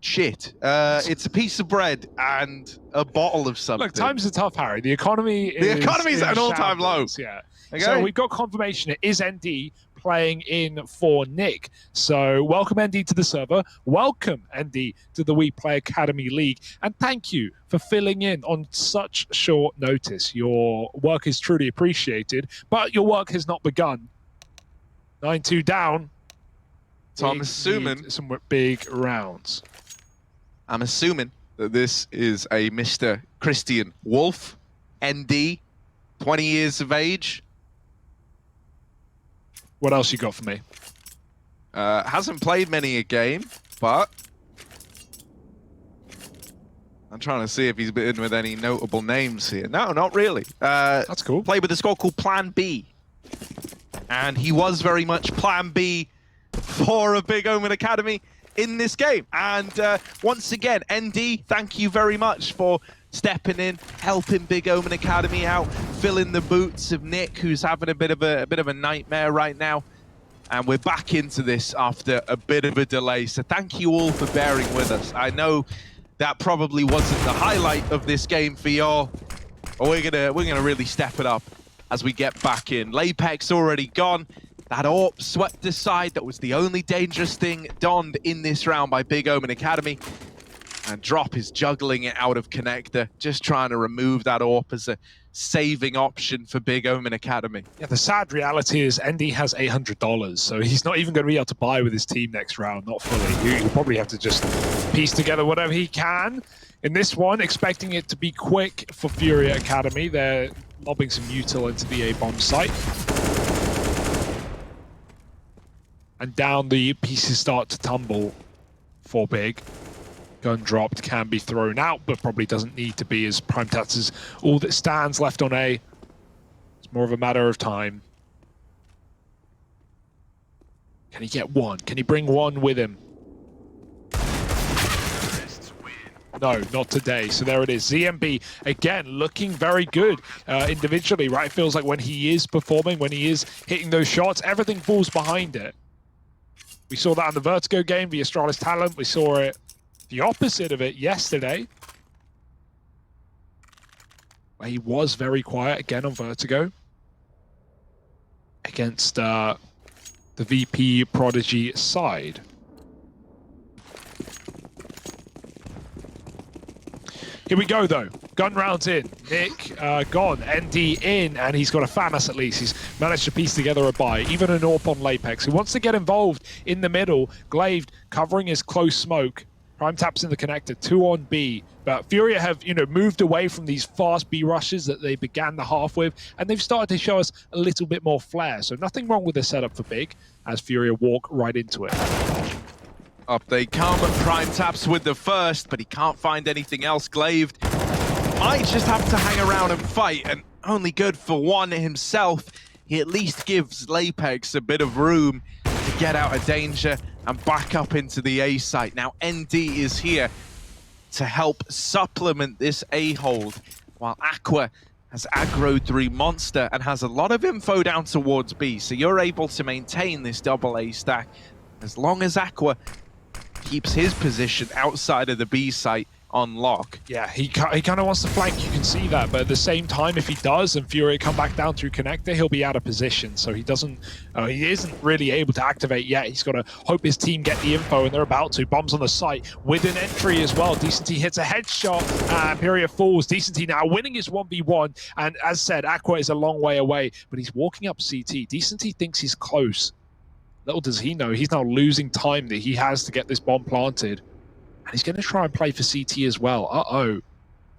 shit. It's a piece of bread and a bottle of something. Look, times are tough, Harry. The economy is at an all-time low. shambles, Yeah. Okay. So we've got confirmation it is ND playing in for Nick. So welcome ND to the server. Welcome ND to the WePlay Academy League. And thank you for filling in on such short notice. Your work is truly appreciated, but your work has not begun. 9-2 down. So I'm assuming some big rounds. I'm assuming that this is a Mr. Christian Wolf, ND, 20 years of age. What else you got for me? Hasn't played many a game, but I'm trying to see if he's been with any notable names here. No, not really. That's cool. Played with a squad called Plan B. And he was very much Plan B for a Big Omen Academy in this game. And once again, ND, thank you very much for stepping in, helping Big Omen Academy out, filling the boots of Nick, who's having a bit of a nightmare right now. And we're back into this after a bit of a delay. So thank you all for bearing with us. I know that probably wasn't the highlight of this game for y'all, but we're gonna really step it up as we get back in. Lapex already gone. That AWP swept aside. That was the only dangerous thing donned in this round by Big Omen Academy. And Drop is juggling it out of connector, just trying to remove that AWP as a saving option for Big Omen Academy. Yeah, the sad reality is ND has $800, so he's not even going to be able to buy with his team next round, not fully. He'll probably have to just piece together whatever he can. In this one, expecting it to be quick for FURIA Academy. They're lobbing some util into the A-bomb site. And down the pieces start to tumble for Big. Gun dropped, can be thrown out, but probably doesn't need to be, as Primetats is all that stands left on A. It's more of a matter of time. Can he get one? Can he bring one with him? No, not today. So there it is. ZMB, again, looking very good individually, right? It feels like when he is performing, when he is hitting those shots, everything falls behind it. We saw that in the Vertigo game, the Astralis Talent. We saw it, the opposite of it, yesterday, where he was very quiet again on Vertigo against the VP.Prodigy side. Here we go, though. Gun rounds in. Nick gone. ND in, and he's got a FAMAS at least. He's managed to piece together a buy. Even an AWP on Lapex, who wants to get involved in the middle. Glaive covering his close smoke. Prime taps in the connector. 2 on B. But FURIA have, moved away from these fast B rushes that they began the half with, and they've started to show us a little bit more flair. So nothing wrong with the setup for Big, as FURIA walk right into it. Up they come, Prime taps with the first, but he can't find anything else. Glaive might just have to hang around and fight, and only good for one himself. He at least gives Lapex a bit of room to get out of danger and back up into the A site. Now ND is here to help supplement this A hold, while Aqua has aggroed through Monster and has a lot of info down towards B, so you're able to maintain this double A stack as long as Aqua keeps his position outside of the B site on lock. Yeah, he kind of wants to flank, you can see that, but at the same time, if he does and FURIA come back down through connector, he'll be out of position, so he isn't really able to activate yet. He's got to hope his team get the info, and they're about to. Bombs on the site with an entry as well. Decenty hits a headshot, FURIA falls. Decenty now winning his 1v1, and as said, Aqua is a long way away, but he's walking up CT. Decenty thinks he's close. Little does he know, he's now losing time that he has to get this bomb planted. And he's going to try and play for CT as well. Uh-oh.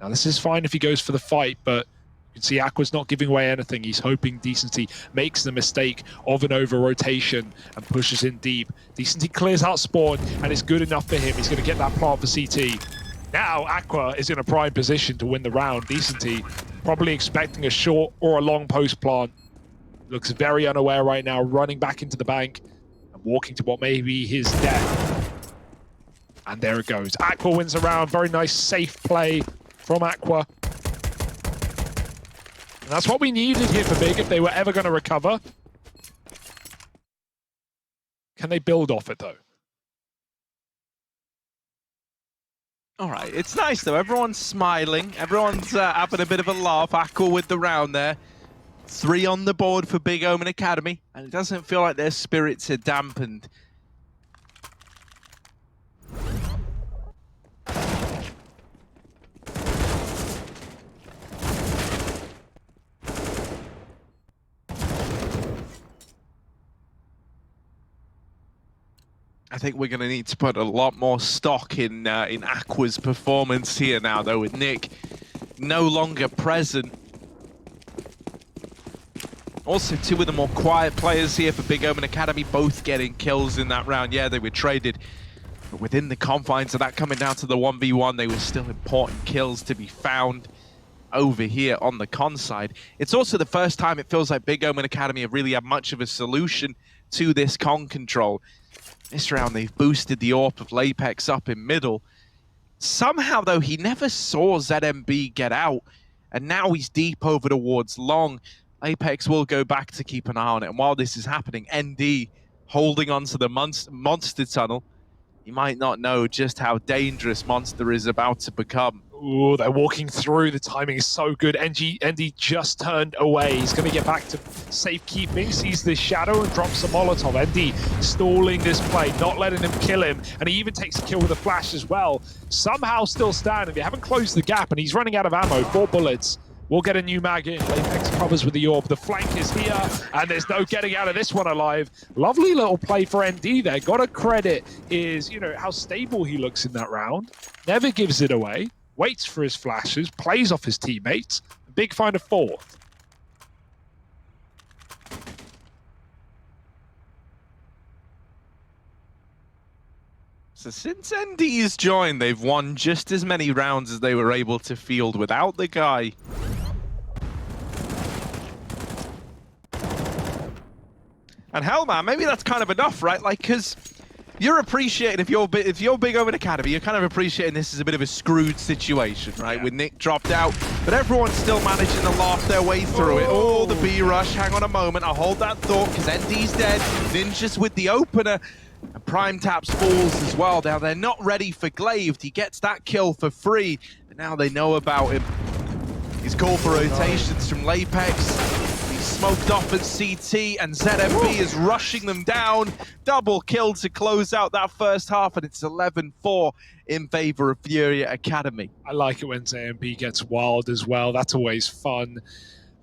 Now, this is fine if he goes for the fight, but you can see Aqua's not giving away anything. He's hoping Decenty makes the mistake of an over-rotation and pushes in deep. Decenty clears out spawn, and it's good enough for him. He's going to get that plant for CT. Now, Aqua is in a prime position to win the round. Decenty probably expecting a short or a long post plant. Looks very unaware right now, running back into the bank and walking to what may be his death. And there it goes. Aqua wins the round. Very nice, safe play from Aqua. And that's what we needed here for Big if they were ever going to recover. Can they build off it, though? All right, it's nice though. Everyone's smiling. Everyone's having a bit of a laugh. Aqua with the round there. 3 on the board for Big Omen Academy, and it doesn't feel like their spirits are dampened. I think we're going to need to put a lot more stock in Aqua's performance here now, though, with Nick no longer present. Also, 2 of the more quiet players here for Big Omen Academy, both getting kills in that round. Yeah, they were traded, but within the confines of that coming down to the 1v1, they were still important kills to be found over here on the con side. It's also the first time it feels like Big Omen Academy have really had much of a solution to this con control. This round, they've boosted the AWP of Lapex up in middle. Somehow, though, he never saw ZMB get out, and now he's deep over towards long. Apex will go back to keep an eye on it, and while this is happening, ND holding onto the monster tunnel. You might not know just how dangerous Monster is about to become. Ooh, they're walking through. The timing is so good. ND just turned away. He's going to get back to safekeeping. Sees this shadow and drops a Molotov. ND stalling this play, not letting them kill him. And he even takes a kill with a flash as well. Somehow still standing. They haven't closed the gap, and he's running out of ammo. 4 bullets. We'll get a new mag in. Apex covers with the AWP. The flank is here, and there's no getting out of this one alive. Lovely little play for ND there. Gotta credit is, you know, how stable he looks in that round. Never gives it away. Waits for his flashes. Plays off his teammates. Big find of 4th. So since ND has joined, they've won just as many rounds as they were able to field without the guy. And hell, man, maybe that's kind of enough, right? Like, because you're appreciating, if you're Big Omen Academy, you're kind of appreciating this as a bit of a screwed situation, right? Yeah. With Nick dropped out, but everyone's still managing to laugh their way through it. Oh, the B rush, hang on a moment, I'll hold that thought, because ND's dead. Ninja's with the opener. And Prime Taps falls as well. Now, they're not ready for Glaive. He gets that kill for free, but now they know about him. He's called for rotations from Lapex. He's smoked off at CT, and ZMB is rushing them down. Double kill to close out that first half, and it's 11-4 in favor of FURIA Academy. I like it when ZMB gets wild as well. That's always fun.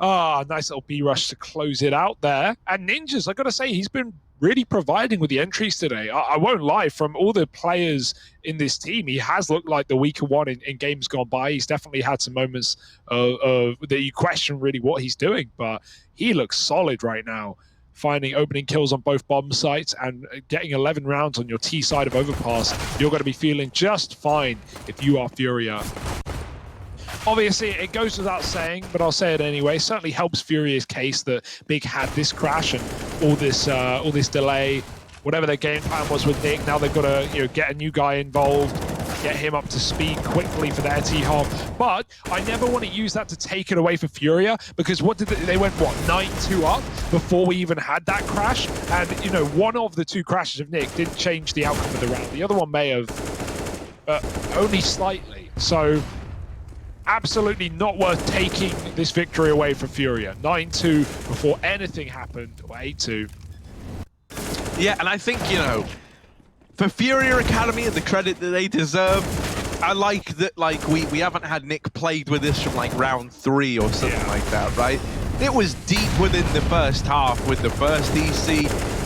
Ah, nice little B rush to close it out there. And Ninjas, I gotta say, he's been really providing with the entries today. I won't lie, from all the players in this team, he has looked like the weaker one in games gone by. He's definitely had some moments of that you question really what he's doing, but he looks solid right now, finding opening kills on both bomb sites and getting 11 rounds on your T side of Overpass. You're going to be feeling just fine if you are FURIA. Obviously, it goes without saying, but I'll say it anyway. Certainly helps FURIA's case that Big had this crash and all this delay. Whatever their game plan was with Nick, now they've got to get a new guy involved, get him up to speed quickly for their T-Hop. But I never want to use that to take it away for FURIA, because what did they went, what, 9-2 up before we even had that crash? And, one of the 2 crashes of Nick didn't change the outcome of the round. The other one may have, only slightly. So, absolutely not worth taking this victory away from FURIA. 9-2 before anything happened, or 8-2. Yeah, and I think, for FURIA Academy and the credit that they deserve, I like that, we haven't had Nick plagued with this from, round 3 or something like that, right? It was deep within the first half with the first EC,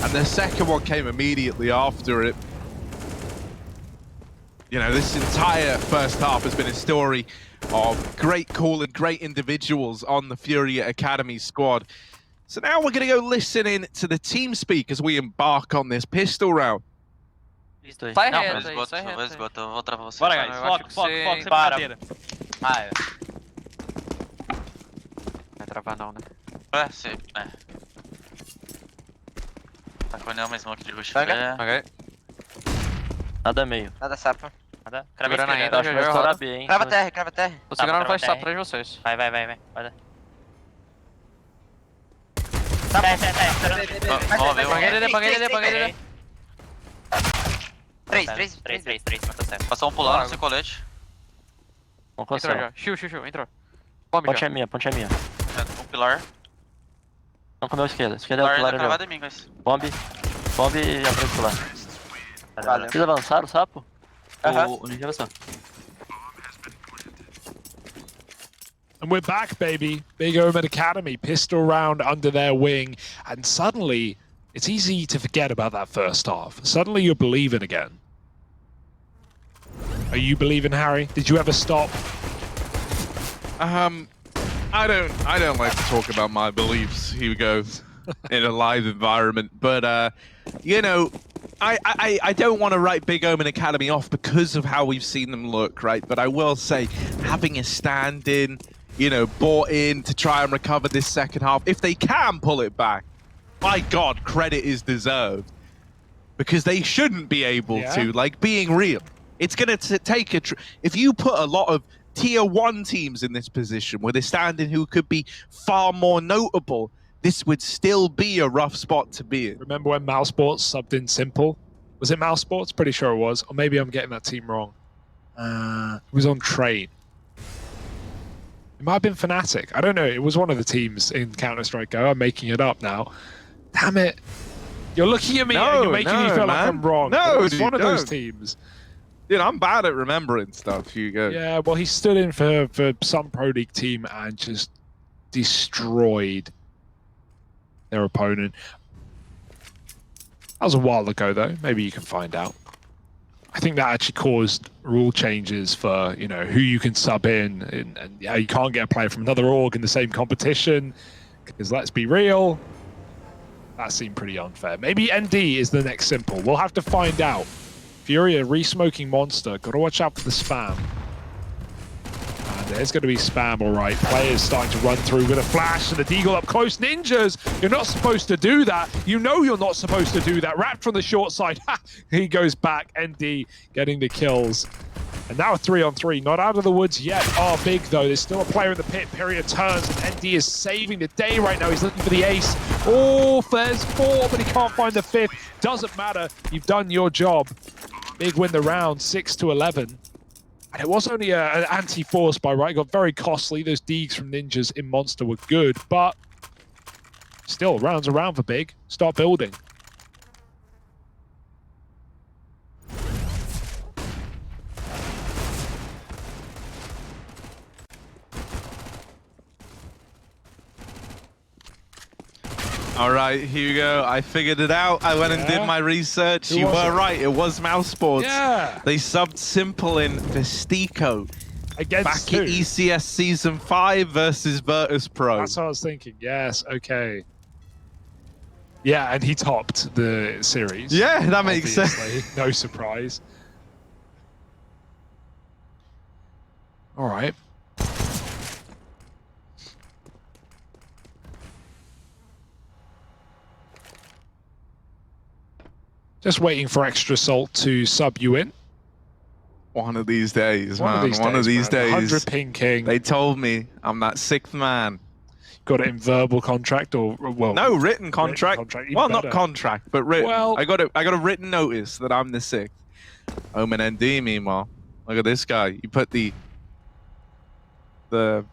and the second one came immediately after it. This entire first half has been a story of great call and great individuals on the FURIA Academy squad. So now we're going to go listen in to the team speak as we embark on this pistol round. Sai reto aí, sai reto aí. Eu vou travar você. Bora, guys. Foco, sem brincadeira. Vai travar não, né? Sim, Tá com nenhuma smoke de rush. Ok. Nada meio. Nada sapa. Nada. Segurando ainda, acho que vai estourar B, hein? Crava TR. Tô segurando flash sapa atrás de vocês. Vai dar. Banguei dele. 3, matou certo. Passou um pulando sem colete. Vamos com Entrou céu. já. Chiu, entrou. Bomb Ponte já. é minha, ponte é minha. Um pilar. Vamos comer a esquerda. Esquerda é o Pilar pilar tá ali. cravado em mim, guys. Bomb e a frente lá. Vale. Vocês avançaram, o sapo? Aham. O ninja avançou. And we're back, baby. Big Omen Academy, pistol round under their wing, and suddenly it's easy to forget about that first half. Suddenly you're believing again. Are you believing, Harry? Did you ever stop? I don't like to talk about my beliefs, Hugo, in a live environment. But you know, I don't want to write Big Omen Academy off because of how we've seen them look, right? But I will say, having a stand-in, you know, bought in to try and recover this second half, if they can pull it back, my God, credit is deserved. Because they shouldn't be able to, like, being real. It's going to take if you put a lot of tier 1 teams in this position with a stand-in who could be far more notable, this would still be a rough spot to be in. Remember when mousesports subbed in Simple? Was it mousesports? Pretty sure it was. Or maybe I'm getting that team wrong. It was on Train. It might have been Fnatic. I don't know. It was one of the teams in Counter-Strike Go. I'm making it up now. Damn it. You're looking at me and you're making me feel like I'm wrong. No, it was one of those don't. teams. Dude, I'm bad at remembering stuff, Hugo. Yeah, well, he stood in for some Pro League team and just destroyed their opponent. That was a while ago, though. Maybe you can find out. I think that actually caused rule changes for, you know, who you can sub in and yeah, you can't get a player from another org in the same competition. Because let's be real, that seemed pretty unfair. Maybe ND is the next Simple. We'll have to find out. FURIA re-smoking Monster. Got to watch out for the spam. And there's going to be spam, all right. Players starting to run through with a flash and the deagle up close. Ninjas, you're not supposed to do that. You know you're not supposed to do that. Wrapped from the short side. He goes back. ND getting the kills. And now a 3-on-3. Not out of the woods yet. Oh, big though. There's still a player in the pit. Furia turns. And ND is saving the day right now. He's looking for the ace. Oh, there's 4, but he can't find the 5th. Doesn't matter. You've done your job. Big win the round, 6-11. And it was only an anti-force by right. It got very costly. Those deags from Ninjas in Monster were good, but still, rounds around for Big. Start building. All right, Hugo, I figured it out. I went and did my research. Who You was were it? right. It was mousesports. Yeah. They subbed Simple in Vestico Against back who? at ECS Season 5 versus Virtus.pro. That's what I was thinking. Yes, okay. Yeah, and he topped the series. Yeah, that makes sense. Obviously. No surprise. All right. Just waiting for Extra Salt to sub you in. One of these days, One man. of these days. 100 days. ping king. They told me I'm that 6th man. Got it in verbal contract or well? No, written contract. contract, even Well, better. not contract, but written. Well- I got a written notice that I'm the 6th. Omen ND, meanwhile. Look at this guy. You put the Where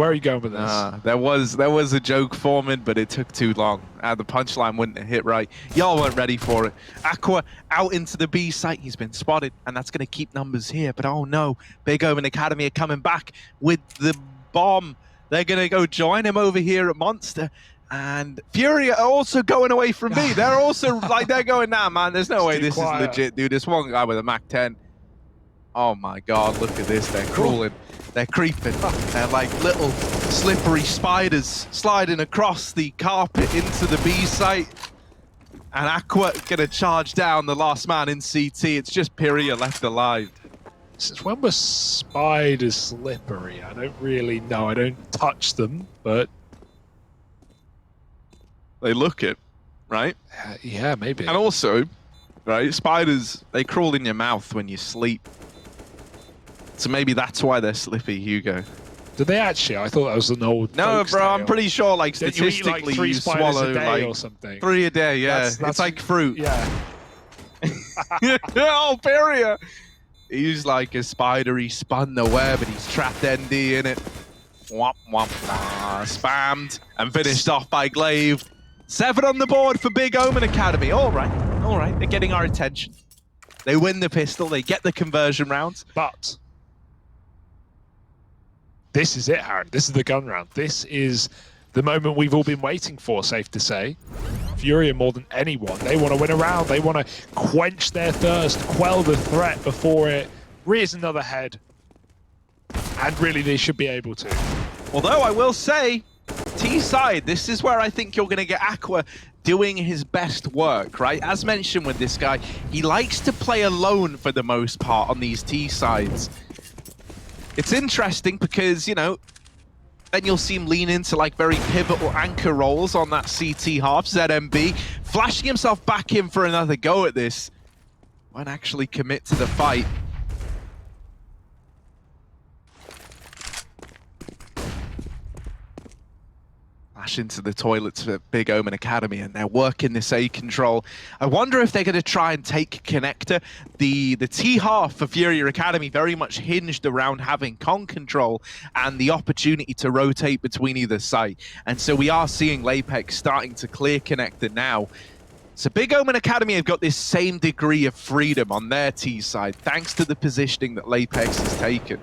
are you going with this? there was a joke forming, but it took too long. The punchline wouldn't have hit right. Y'all weren't ready for it. Aqua out into the B site. He's been spotted, and that's going to keep numbers here. But oh no, Big Omen Academy are coming back with the bomb. They're going to go join him over here at Monster. And FURIA are also going away from B. They're also like, they're going, nah, man, there's no way this is legit, dude. This one guy with a Mac 10. Oh my God, look at this. They're crawling. They're creeping. They're like little slippery spiders sliding across the carpet into the B site. And Aqua gonna charge down the last man in CT. It's just Pyria left alive. Since when were spiders slippery? I don't really know. I don't touch them, but They look it, right? yeah, maybe. And also, right, spiders, they crawl in your mouth when you sleep. So maybe that's why they're slippy, Hugo. Did they actually? I thought that was an old. No, folks bro, I'm tale. pretty sure, like, Don't you eat, statistically, like, 3 you spiders swallow, a day like, or something. 3 a day, yeah. That's it's like fruit. Yeah. Oh, Pyria! He's like a spider. He spun the web and he's trapped ND in it. Womp, womp, spammed and finished off by Glaive. 7 on the board for Big Omen Academy. All right. They're getting our attention. They win the pistol. They get the conversion rounds. But this is it, Harry. This is the gun round. This is the moment we've all been waiting for, safe to say. FURIA, more than anyone, they want to win a round. They want to quench their thirst, quell the threat before it rears another head. And really, they should be able to. Although I will say, T side, this is where I think you're going to get Aqua doing his best work, right? As mentioned with this guy, he likes to play alone for the most part on these T sides. It's interesting because, you know, then you'll see him lean into like very pivotal anchor roles on that CT half, ZMB, flashing himself back in for another go at this. Won't actually commit to the fight. Flash into the toilets for Big Omen Academy, and they're working this A control. I wonder if they're going to try and take connector. The T half for FURIA Academy very much hinged around having con control and the opportunity to rotate between either side. And so we are seeing Lapex starting to clear connector now. So Big Omen Academy have got this same degree of freedom on their T side, thanks to the positioning that Lapex has taken.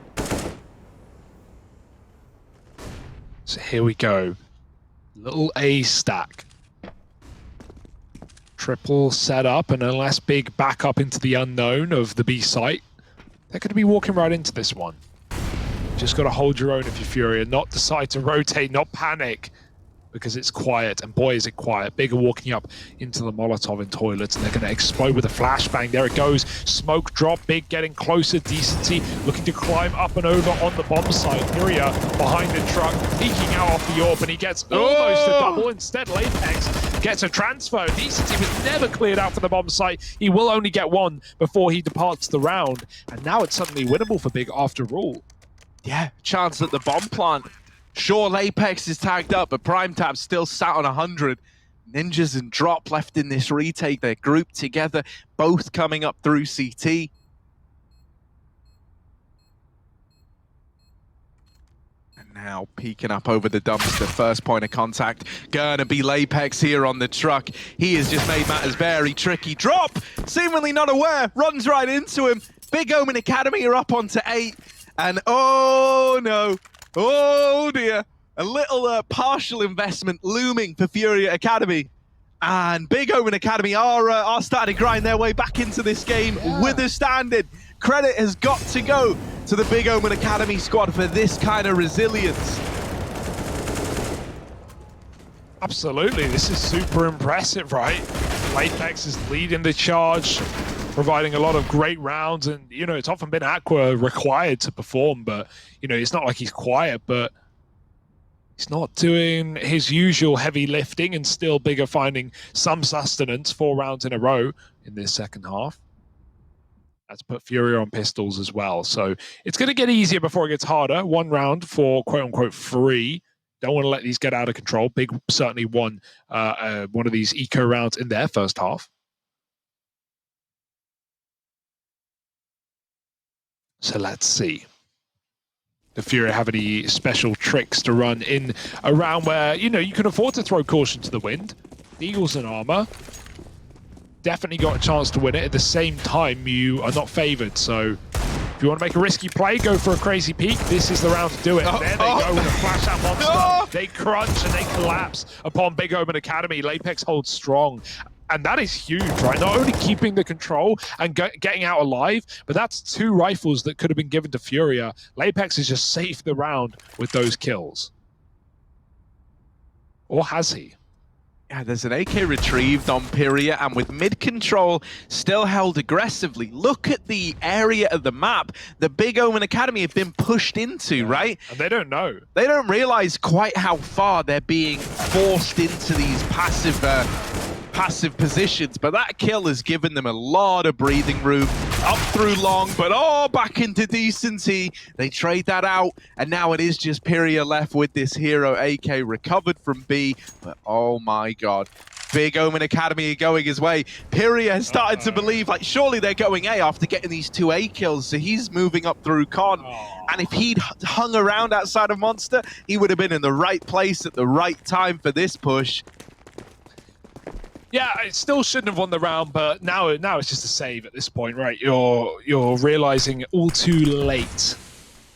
So here we go. Little A stack. Triple set up, and unless Big back up into the unknown of the B site, they're going to be walking right into this one. Just got to hold your own if you're FURIA, not decide to rotate, not panic, because it's quiet, and boy is it quiet. Big are walking up into the Molotov in toilets, and they're going to explode with a flashbang. There it goes. Smoke drop. Big getting closer. Decency looking to climb up and over on the bomb site. FURIA behind the truck, peeking out off the orb, and he gets almost a double. Instead, Lapex gets a transfer. Decency was never cleared out for the bomb site. He will only get one before he departs the round, and now it's suddenly winnable for Big after all. Yeah, chance at the bomb plant. Sure, Lapex is tagged up, but PrimeTap's still sat on 100. Ninjas and Drop left in this retake. They're grouped together, both coming up through CT. And now peeking up over the dumpster, first point of contact. Gonna be Lapex here on the truck. He has just made matters very tricky. Drop, seemingly not aware, runs right into him. Big Omen Academy are up onto 8. And oh no. Oh dear, a little partial investment looming for FURIA Academy. And Big Omen Academy are starting to grind their way back into this game with a standard. Credit has got to go to the Big Omen Academy squad for this kind of resilience. Absolutely, this is super impressive, right? Lapex is leading the charge, providing a lot of great rounds, and you know, it's often been Aqua required to perform, but you know, it's not like he's quiet, but he's not doing his usual heavy lifting, and still Big are finding some sustenance 4 rounds in a row in this second half. That's put FURIA on pistols as well, so it's going to get easier before it gets harder. 1 round for quote-unquote free. Don't want to let these get out of control. Big certainly won one of these eco rounds in their first half. So let's see. Do FURIA have any special tricks to run in a round where, you know, you can afford to throw caution to the wind? Eagles and armor. Definitely got a chance to win it. At the same time, you are not favored. So if you want to make a risky play, go for a crazy peek. This is the round to do it. There they go with a flash out monster. They crunch and they collapse upon Big Omen Academy. Lapex holds strong. And that is huge, right? Not only keeping the control and getting out alive, but that's 2 rifles that could have been given to FURIA. Lapex has just saved the round with those kills. Or has he? Yeah, there's an AK retrieved on Pyria, and with mid-control still held aggressively. Look at the area of the map that Big Omen Academy have been pushed into, right? And they don't know. They don't realize quite how far they're being forced into these passive positions, but that kill has given them a lot of breathing room. Up through long, but back into decency. They trade that out, and now it is just Pyria left with this hero AK recovered from B, but oh my god. Big Omen Academy are going his way. FURIA has started to believe, like, surely they're going A after getting these 2 A kills, so he's moving up through Con. And if he'd hung around outside of Monster, he would have been in the right place at the right time for this push. Yeah, it still shouldn't have won the round, but now it's just a save at this point, right? You're realizing all too late.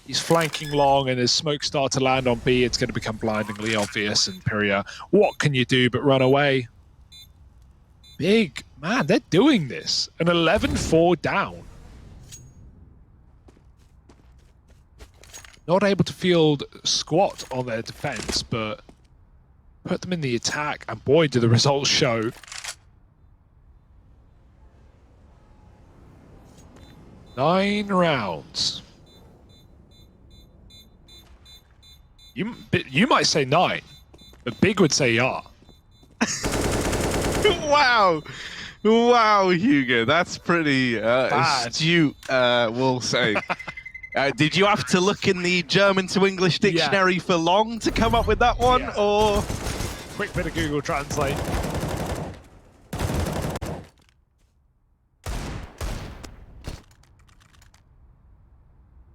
He's flanking long, and as smoke start to land on B, it's going to become blindingly obvious. And FURIA, what can you do but run away? Big, man, they're doing this. An 11-4 down. Not able to field squat on their defense, but put them in the attack, and boy, do the results show. Nine rounds. You might say 9, but Big would say yeah. Wow. Wow, Hugo, that's pretty astute, we'll say. Did you have to look in the German to English dictionary for long to come up with that one, or...? Quick bit of Google Translate.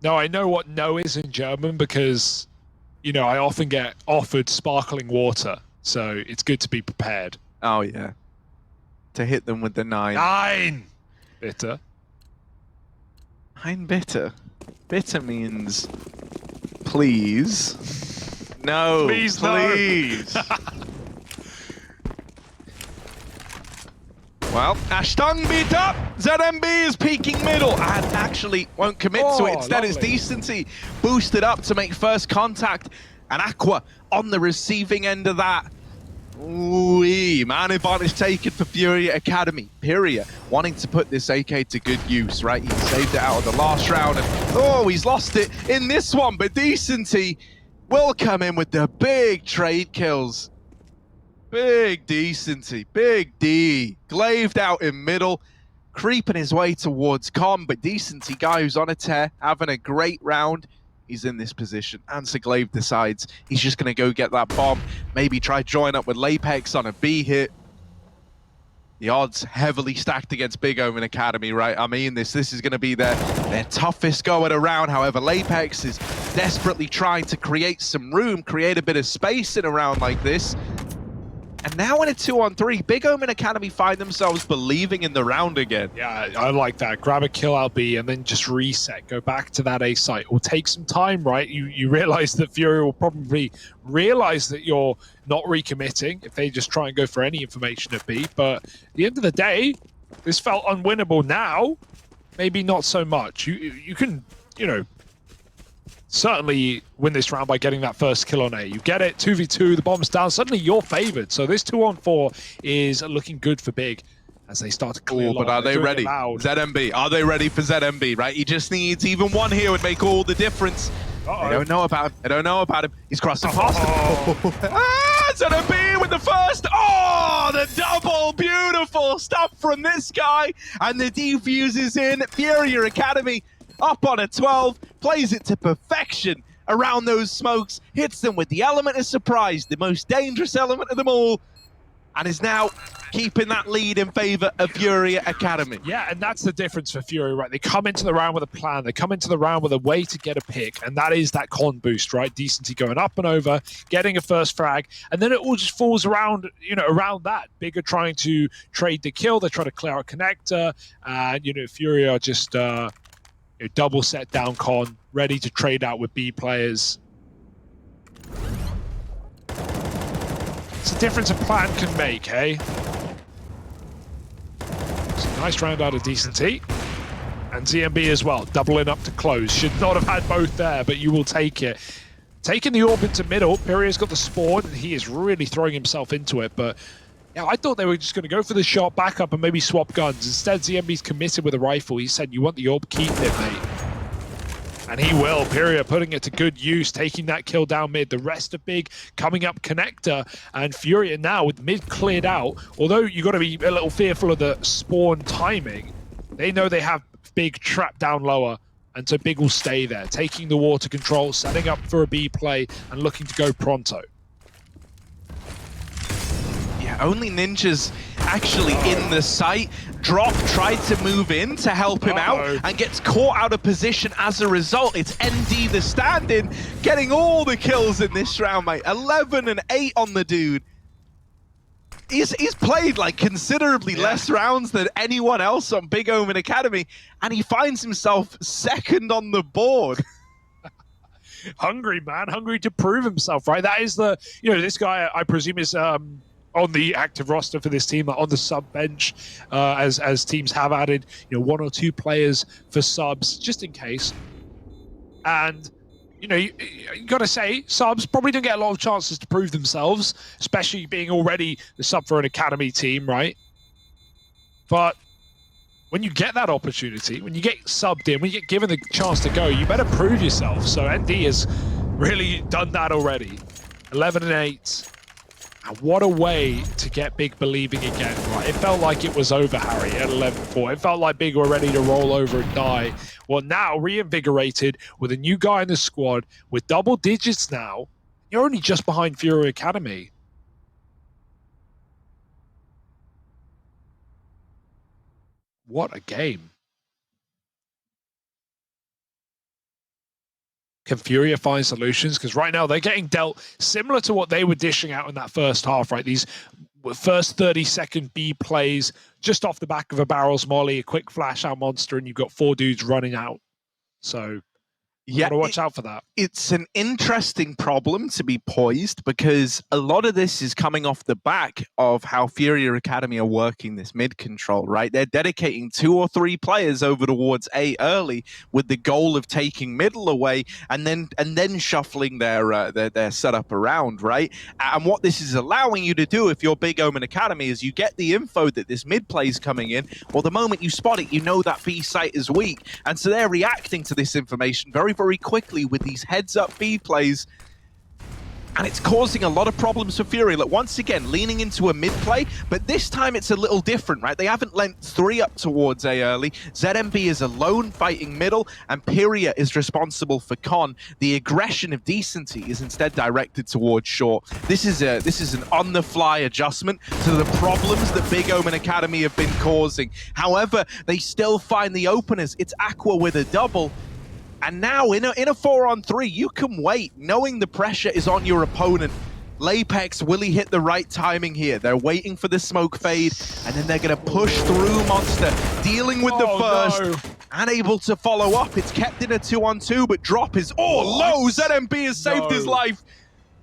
No, I know what no is in German because, you know, I often get offered sparkling water, so it's good to be prepared. Oh, yeah. To hit them with the 9. 9! Bitter. 9 bitter. Bitter means please. No, please. No. Well, Ashtung beat up. ZMB is peeking middle and actually won't commit to it. Instead, it's Decency boosted up to make first contact. And Aqua on the receiving end of that. Ooh, man advantage taken for FURIA Academy. FURIA wanting to put this AK to good use, right? He saved it out of the last round, and oh, he's lost it in this one. But Decency will come in with the big trade kills. Big Decency, big D, glaved out in middle, creeping his way towards Con. But Decency, guy who's on a tear, having a great round. He's in this position. Ansiglaive decides he's just going to go get that bomb. Maybe try join up with Lapex on a B hit. The odds heavily stacked against Big Omen Academy, right? I mean, this is going to be their toughest go at a round. However, Lapex is desperately trying to create some room, create a bit of space in a round like this. And now in a 2-on-3, Big Omen Academy find themselves believing in the round again. Yeah, I like that. Grab a kill out B and then just reset. Go back to that A site. It will take some time, right? You realize that FURIA will probably realize that you're not recommitting if they just try and go for any information at B. But at the end of the day, this felt unwinnable now. Maybe not so much. You can, you know, certainly win this round by getting that first kill on A. You get it, 2v2, the bomb's down, suddenly you're favored. So this 2-on-4 is looking good for Big as they start to clear. But are they ready? ZMB, are they ready for ZMB, right? He just needs even one here would make all the difference. I don't know about him. I don't know about him. He's crossing past him. ZMB with the first. Oh, the double. Beautiful stuff from this guy. And the defuse is in. FURIA Academy up on a 12, plays it to perfection around those smokes, hits them with the element of surprise, the most dangerous element of them all, and is now keeping that lead in favor of FURIA Academy. Yeah, and that's the difference for FURIA, right? They come into the round with a plan, they come into the round with a way to get a pick, and that is that con boost, right? Decency going up and over, getting a first frag, and then it all just falls around, you know, around that. Bigger trying to trade the kill, they try to clear out connector, and, you know, FURIA are just double set down Con, ready to trade out with B players. It's a difference a plan can make, hey? It's a nice round out of Decency. And ZMB as well, doubling up to close. Should not have had both there, but you will take it. Taking the orb into middle, FURIA's got the spawn, and he is really throwing himself into it, but yeah, I thought they were just going to go for the shot, back up, and maybe swap guns. Instead, ZMB's committed with a rifle. He said, you want the orb, keep it, mate. And he will. FURIA putting it to good use, taking that kill down mid. The rest of Big coming up connector. And FURIA now with mid cleared out. Although you got to be a little fearful of the spawn timing, they know they have Big trapped down lower. And so Big will stay there, taking the water control, setting up for a B play, and looking to go pronto. Yeah, Only Ninja's actually in the site. Drop tried to move in to help him out and gets caught out of position as a result. It's ND the stand-in getting all the kills in this round, mate. 11 and 8 on the dude. He's played like considerably less rounds than anyone else on Big Omen Academy, and he finds himself second on the board. Hungry, man. Hungry to prove himself, right? That is the, this guy, I presume, is on the active roster for this team, on the sub bench, as teams have added, 1 or 2 players for subs, just in case. And, you got to say, subs probably don't get a lot of chances to prove themselves, especially being already the sub for an academy team, right? But when you get that opportunity, when you get subbed in, when you get given the chance to go, you better prove yourself. So ND has really done that already. 11 and 8. And what a way to get Big believing again, right? It felt like it was over, Harry, at 11-4. It felt like Big were ready to roll over and die. Well, now, reinvigorated with a new guy in the squad, with double digits now, you're only just behind FURIA Academy. What a game. Can FURIA find solutions? Because right now they're getting dealt similar to what they were dishing out in that first half, right? These first 30-second B plays just off the back of a barrels molly, a quick flash out monster, and you've got 4 dudes running out. So you got to watch out for that. It's an interesting problem to be poised, because a lot of this is coming off the back of how FURIA Academy are working this mid control, right? They're dedicating 2 or 3 players over towards A early with the goal of taking middle away and then shuffling their setup around, right? And what this is allowing you to do if you're Big Omen Academy is you get the info that this mid play is coming in, or the moment you spot it, you know that B site is weak. And so they're reacting to this information very quickly with these heads-up B plays, and it's causing a lot of problems for FURIA. Look, once again, leaning into a mid play, but this time it's a little different, right? They haven't lent 3 up towards A early. ZMB is alone fighting middle, and Pyria is responsible for con. The aggression of Decency is instead directed towards short. This is an on-the-fly adjustment to the problems that Big Omen Academy have been causing. However, they still find the openers. It's Aqua with a double. And now, in a 4-on-3, you can wait, knowing the pressure is on your opponent. Lapex, will he hit the right timing here? They're waiting for the smoke fade, and then they're going to push through Monster, dealing with the first, and able to follow up. It's kept in a 2-on-2, but Drop is low. ZMB has saved his life.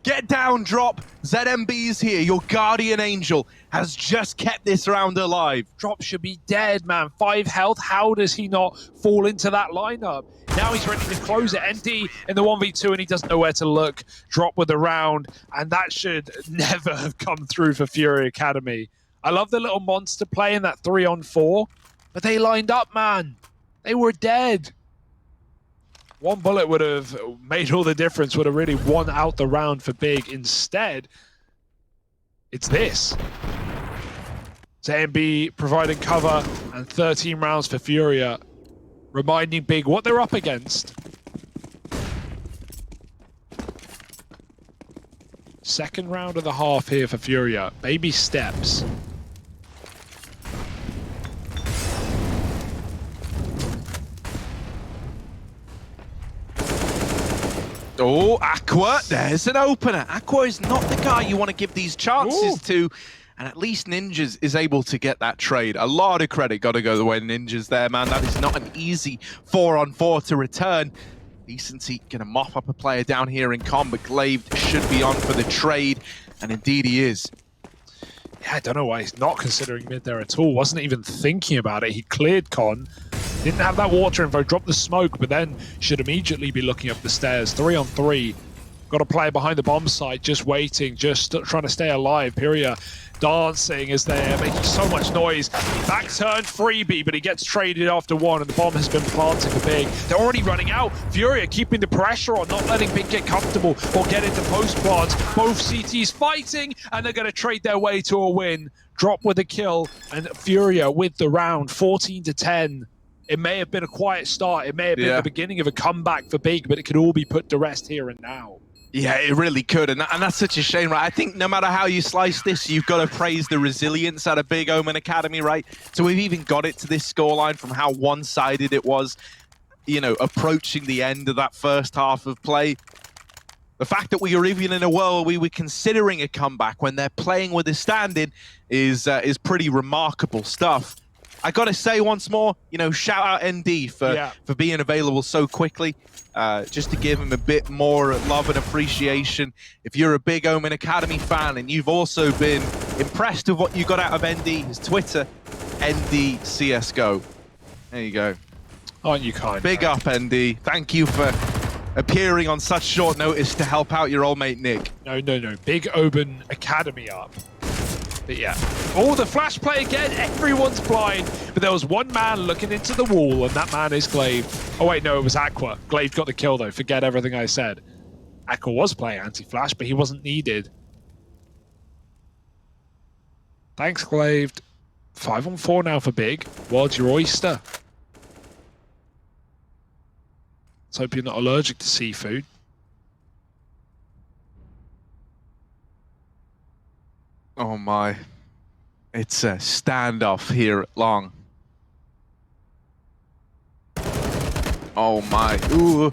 Get down, Drop. ZMB is here. Your guardian angel has just kept this round alive. Drop should be dead, man. 5 health. How does he not fall into that lineup? Now he's ready to close it. ND in the 1v2, and he doesn't know where to look. Drop with a round, and that should never have come through for FURIA Academy. I love the little monster play in that 3-on-4, but they lined up, man. They were dead. 1 bullet would have made all the difference, would have really won out the round for Big. Instead, it's this. ZMB providing cover, and 13 rounds for FURIA, reminding Big what they're up against. Second round of the half here for FURIA. Baby steps. Oh, Aqua, there's an opener. Aqua is not the guy you want to give these chances to, and at least Ninjas is able to get that trade. A lot of credit got to go the way Ninjas there, man. That is not an easy 4-on-4 to return. Decency going to mop up a player down here in con, but Glaive should be on for the trade, and indeed he is. Yeah, I don't know why he's not considering mid there at all. Wasn't even thinking about it. He cleared con. Didn't have that water info, dropped the smoke, but then should immediately be looking up the stairs. 3-on-3. Got a player behind the bomb site, just waiting, just trying to stay alive. Pyria dancing as they're making so much noise. Back turn freebie, but he gets traded after 1, and the bomb has been planted for Big. They're already running out. FURIA keeping the pressure on, not letting Big get comfortable or get into post plants. Both CTs fighting, and they're going to trade their way to a win. Drop with a kill, and FURIA with the round, 14-10. It may have been a quiet start. It may have been the beginning of a comeback for Big, but it could all be put to rest here and now. Yeah, it really could, and that's such a shame, right? I think no matter how you slice this, you've got to praise the resilience out of Big Omen Academy, right? So we've even got it to this scoreline from how one-sided it was, you know, approaching the end of that first half of play. The fact that we are even in a world where we were considering a comeback when they're playing with a stand-in is pretty remarkable stuff. I gotta say once more, you know, shout out ND for being available so quickly. Just to give him a bit more love and appreciation. If you're a Big Omen Academy fan and you've also been impressed with what you got out of ND, his Twitter, ND CSGO. There you go. Aren't you kind? Big up, ND. Thank you for appearing on such short notice to help out your old mate Nick. No. Big Omen Academy up. But yeah. Oh, the flash play again. Everyone's blind. But there was one man looking into the wall, and that man is Glaive. Oh, wait, no, it was Aqua. Glaive got the kill, though. Forget everything I said. Aqua was playing anti-flash, but he wasn't needed. Thanks, Glaive. 5-on-4 now for Big. World's your oyster. Let's hope you're not allergic to seafood. Oh my. It's a standoff here at long. Oh my. Ooh.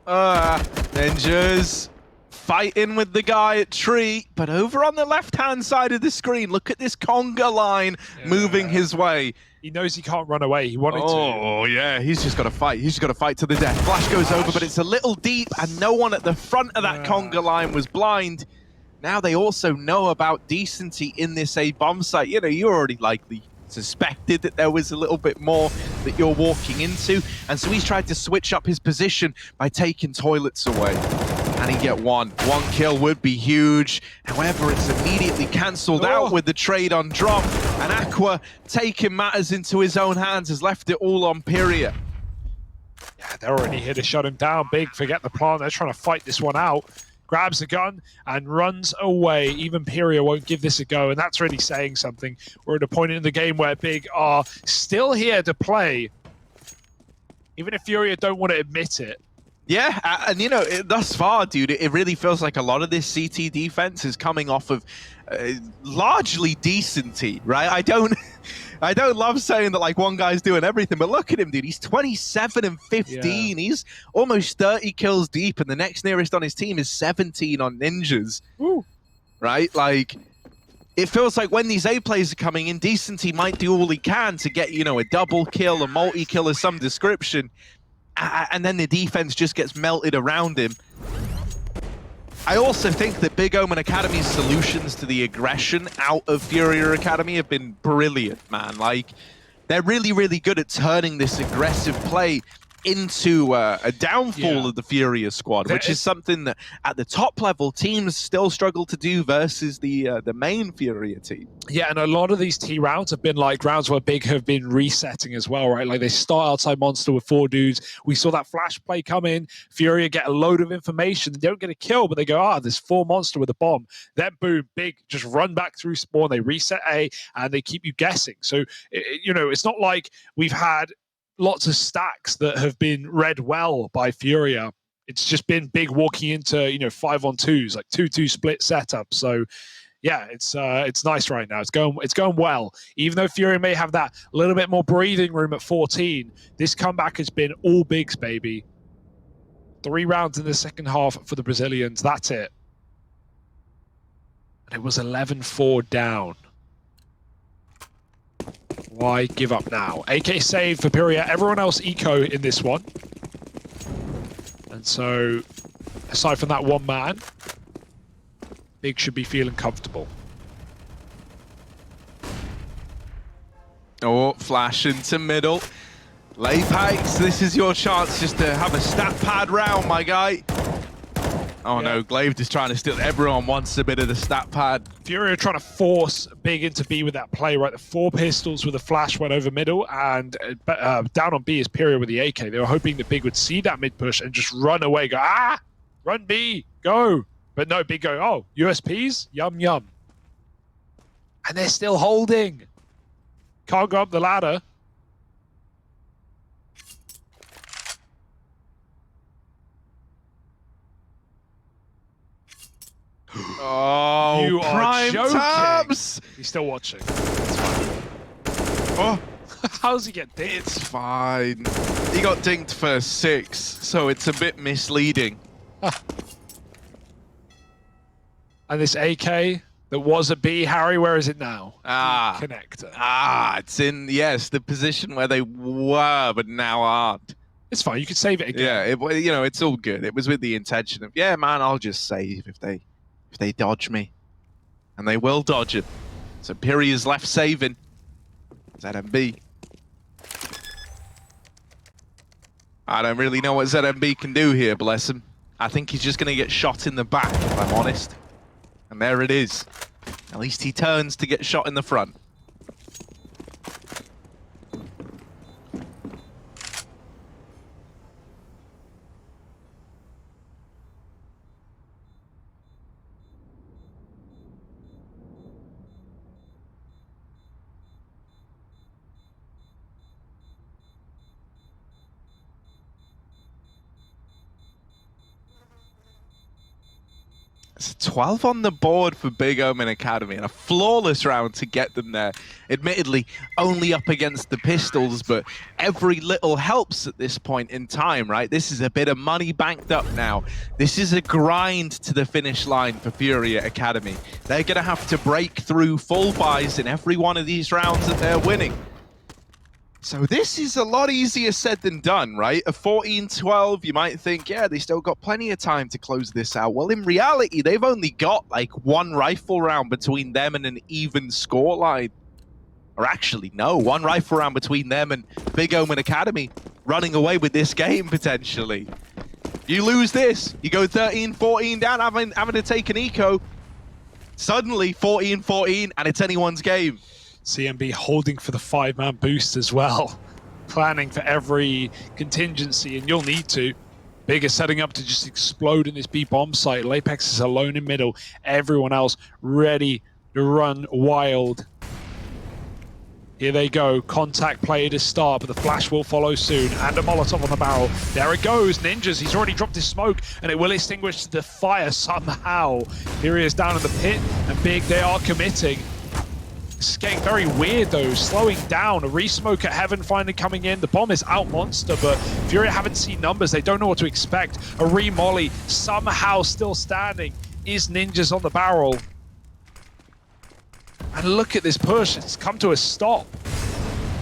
Ninjas fighting with the guy at tree, but over on the left-hand side of the screen, look at this conga line moving his way. He knows he can't run away. He wanted to. Oh, yeah. He's just got to fight. He's just got to fight to the death. Flash goes over, but it's a little deep, and no one at the front of that conga line was blind. Now they also know about decency in this A bomb site. You know, you already likely suspected that there was a little bit more that you're walking into. And so he's tried to switch up his position by taking toilets away. And he get one. One kill would be huge. However, it's immediately cancelled out with the trade on drop. And Aqua, taking matters into his own hands, has left it all on FURIA. Yeah, they're already here to shut him down. Big, forget the plan. They're trying to fight this one out. Grabs the gun and runs away. Even FURIA won't give this a go, and that's really saying something. We're at a point in the game where Big are still here to play, even if FURIA don't want to admit it. Yeah, and you know, thus far, dude, it really feels like a lot of this CT defense is coming off of largely decency, right? I don't love saying that like one guy's doing everything, but look at him, dude. He's 27 and 15. Yeah. He's almost 30 kills deep, and the next nearest on his team is 17 on Ninjas. Woo. Right? Like, it feels like when these A players are coming in, decency might do all he can to get, you know, a double kill, a multi-kill of some description, and then the defense just gets melted around him. I also think that Big Omen Academy's solutions to the aggression out of FURIA Academy have been brilliant, man. Like, they're really, really good at turning this aggressive play into a downfall of the FURIA squad, which is something that at the top level teams still struggle to do versus the main FURIA team. Yeah, and a lot of these T rounds have been like rounds where Big have been resetting as well, right? Like they start outside Monster with 4 dudes. We saw that flash play come in. FURIA get a load of information. They don't get a kill, but they go, there's 4 Monster with a bomb. Then boom, Big just run back through spawn. They reset A, and they keep you guessing. So, you know, it's not like we've had lots of stacks that have been read well by FURIA. It's just been Big walking into, you know, 5-on-2s, like 2-2 split setup. So yeah, it's nice right now. It's going well. Even though FURIA may have that little bit more breathing room at 14, this comeback has been all Bigs, baby. 3 rounds in the second half for the Brazilians. That's it. And it was 11-4 down. Why give up now? AK save for FURIA. Everyone else eco in this one. And so, aside from that one man, Big should be feeling comfortable. Oh, flash into middle. Lay pikes, this is your chance just to have a stat pad round, my guy. Oh no, Glaive is trying to steal. Everyone wants a bit of the stat pad. FURIA trying to force Big into B with that play, right? The 4 pistols with a flash went over middle, and down on B is FURIA with the AK. They were hoping that Big would see that mid push and just run away, go, run B, go. But no, Big go, USPs, yum yum. And they're still holding. Can't go up the ladder. Oh, You are prime joking. tabs! He's still watching. Oh, How's he get dinged? it's fine. He got dinked for 6, so it's a bit misleading. And this AK that was a B, Harry, where is it now? Ah. Connector. It's in, yes, the position where they were, but now aren't. It's fine. You can save it again. Yeah, you know, it's all good. It was with the intention of, yeah, man, I'll just save if they dodge me. And they will dodge it. So Piria's left saving. ZMB. I don't really know what ZMB can do here, bless him. I think he's just going to get shot in the back, if I'm honest. And there it is. At least he turns to get shot in the front. It's 12 on the board for Big Omen Academy, and a flawless round to get them there. Admittedly, only up against the pistols, but every little helps at this point in time, right? This is a bit of money banked up now. This is a grind to the finish line for FURIA Academy. They're going to have to break through full buys in every one of these rounds that they're winning. So this is a lot easier said than done, right? A 14-12, you might think, yeah, they still got plenty of time to close this out. Well, in reality, they've only got like one rifle round between them and an even scoreline. Or actually, no, one rifle round between them and Big Omen Academy running away with this game, potentially. You lose this, you go 13-14 down, having to take an eco. Suddenly, 14-14, and it's anyone's game. CMB holding for the 5-man boost as well. Planning for every contingency, and you'll need to. Big is setting up to just explode in this B bomb site. Lapex is alone in middle. Everyone else ready to run wild. Here they go. Contact play to start, but the flash will follow soon. And a Molotov on the barrel. There it goes. Ninjas, he's already dropped his smoke, and it will extinguish the fire somehow. Here he is down in the pit, and Big, they are committing. It's getting very weird though, slowing down. A resmoke at Heaven finally coming in. The bomb is out monster, but FURIA haven't seen numbers. They don't know what to expect. A re-molly somehow still standing. Is Ninjas on the barrel? And look at this push. It's come to a stop.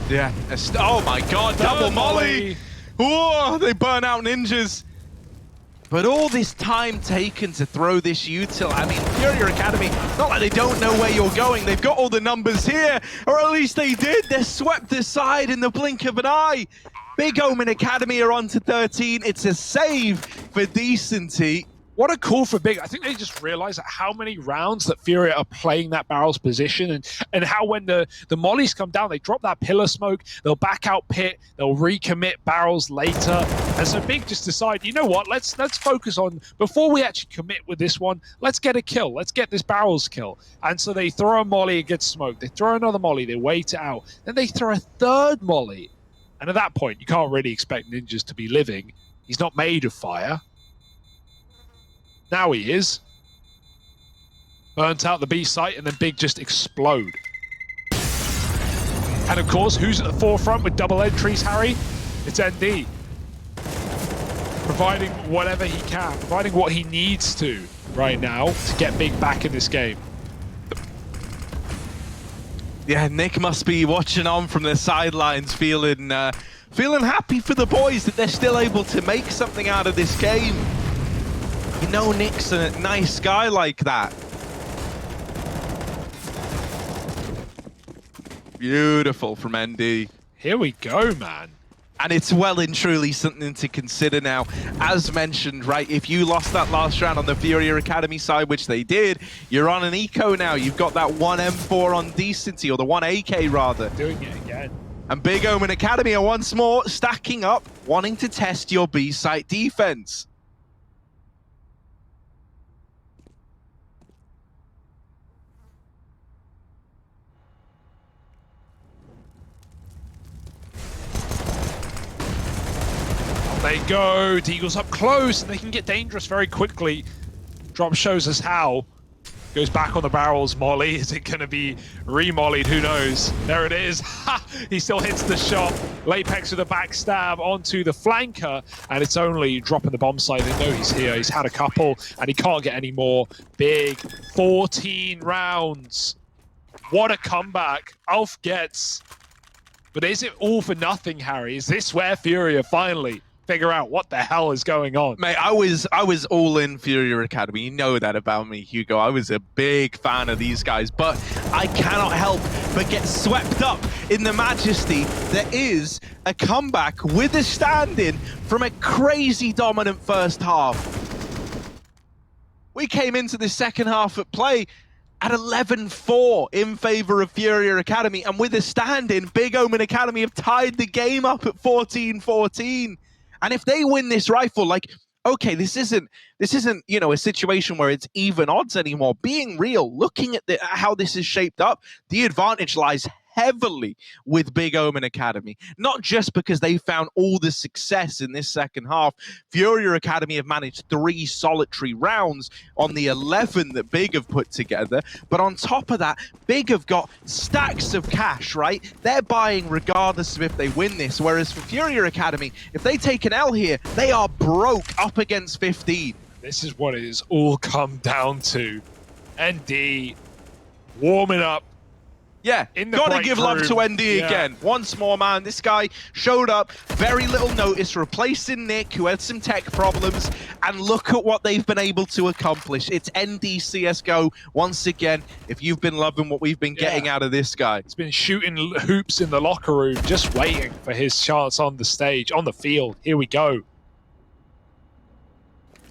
Yeah. Oh my god, double molly! Whoa, they burn out Ninjas. But all this time taken to throw this util, I mean, FURIA Academy, not like they don't know where you're going. They've got all the numbers here, or at least they did. They're swept aside in the blink of an eye. Big Omen Academy are on to 13. It's a save for decency. What a call for Big. I think they just realized that how many rounds that FURIA are playing that barrel's position, and how when the mollies come down, they drop that pillar smoke, they'll back out pit, they'll recommit barrels later. And so Big just decide, you know what, let's focus on, before we actually commit with this one, let's get a kill, let's get this barrel's kill. And so they throw a molly, it gets smoked. They throw another molly, they wait it out. Then they throw a third molly. And at that point, you can't really expect Ninjas to be living. He's not made of fire. Now he is. Burnt out the B site, and then Big just explode. And of course, who's at the forefront with double entries, Harry? It's ND. Providing whatever he can, providing what he needs to right now to get Big back in this game. Yeah, Nick must be watching on from the sidelines, feeling happy for the boys that they're still able to make something out of this game. You know Nick's a nice guy like that. Beautiful from ND. Here we go, man. And it's well and truly something to consider now. As mentioned, right, if you lost that last round on the FURIA Academy side, which they did, you're on an eco now. You've got that 1 M4 on decency, or the 1 AK rather. Doing it again. And Big Omen Academy are once more stacking up, wanting to test your B site defense. They go, Deagle's up close, and they can get dangerous very quickly. Drop shows us how. Goes back on the barrels. Molly, is it going to be re-mollied? Who knows? There it is. He still hits the shot. Lapex with a backstab onto the flanker, and it's only dropping the bomb site. They know he's here. He's had a couple, and he can't get any more. Big 14 rounds. What a comeback. Alf gets. But is it all for nothing, Harry? Is this where FURIA finally figure out what the hell is going on? Mate, I was all in FURIA Academy. You know that about me, Hugo. I was a big fan of these guys, but I cannot help but get swept up in the majesty that is a comeback with a stand-in from a crazy dominant first half. We came into the second half at play at 11-4 in favor of FURIA Academy, and with a stand-in, Big Omen Academy have tied the game up at 14-14. And if they win this rifle, like, okay, this isn't you know, a situation where it's even odds anymore. Being real, looking at how this is shaped up, the advantage lies heavily with Big Omen Academy. Not just because they found all the success in this second half. FURIA Academy have managed 3 solitary rounds on the 11 that Big have put together. But on top of that, Big have got stacks of cash, right? They're buying regardless of if they win this. Whereas for FURIA Academy, if they take an L here, they are broke up against 15. This is what it has all come down to. ND warming up. Yeah, gotta give love to ND again. Once more, man. This guy showed up, very little notice, replacing Nick, who had some tech problems, and look at what they've been able to accomplish. It's ND CSGO once again. If you've been loving what we've been getting out of this guy. He's been shooting hoops in the locker room, just waiting for his chance on the stage, on the field. Here we go.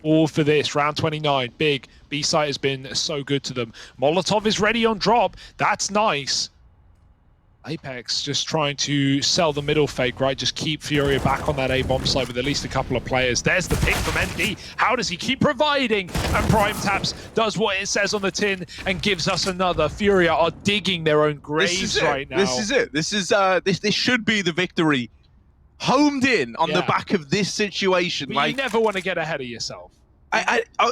All for this, round 29. Big B-site has been so good to them. Molotov is ready on drop. That's nice. Apex just trying to sell the middle fake, right? Just keep FURIA back on that A-bomb site with at least a couple of players. There's the pick from ND. How does he keep providing? And Prime Taps does what it says on the tin and gives us another. FURIA are digging their own graves right now. This is it. This should be the victory. Homed in on the back of this situation. But like, you never want to get ahead of yourself.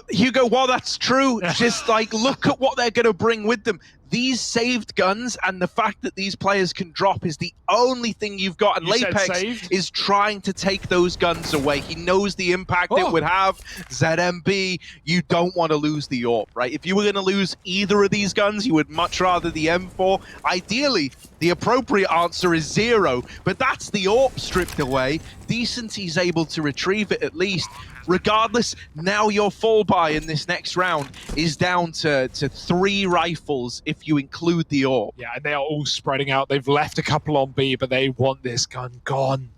Hugo, while that's true, just like look at what they're going to bring with them. These saved guns and the fact that these players can drop is the only thing you've got. And Lapex is trying to take those guns away. He knows the impact it would have. ZMB, you don't want to lose the AWP, right? If you were going to lose either of these guns, you would much rather the M4. Ideally, the appropriate answer is 0, but that's the AWP stripped away. Decency's able to retrieve it at least. Regardless, now your fall buy in this next round is down to 3 rifles if you include the AWP. Yeah, and they are all spreading out. They've left a couple on B, but they want this gun gone.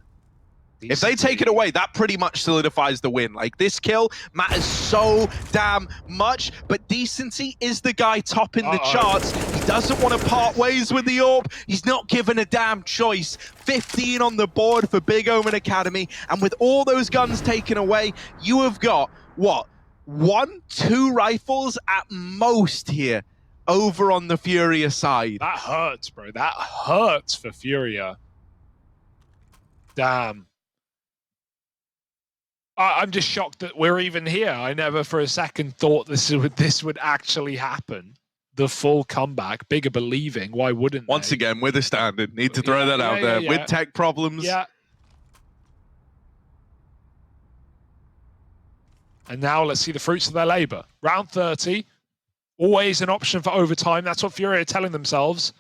If they take it away, that pretty much solidifies the win. Like, this kill matters so damn much, but Decency is the guy topping the charts. He doesn't want to part ways with the AWP. He's not given a damn choice. 15 on the board for Big Omen Academy, and with all those guns taken away, you have got, what, 1, 2 rifles at most here over on the FURIA side. That hurts, bro. That hurts for FURIA. Damn. I'm just shocked that we're even here. I never for a second thought this would actually happen. The full comeback, bigger believing. Why wouldn't Once again, with a standard. Need to throw that out there. With tech problems. Yeah. And now let's see the fruits of their labor. Round 30. Always an option for overtime. That's what FURIA are telling themselves.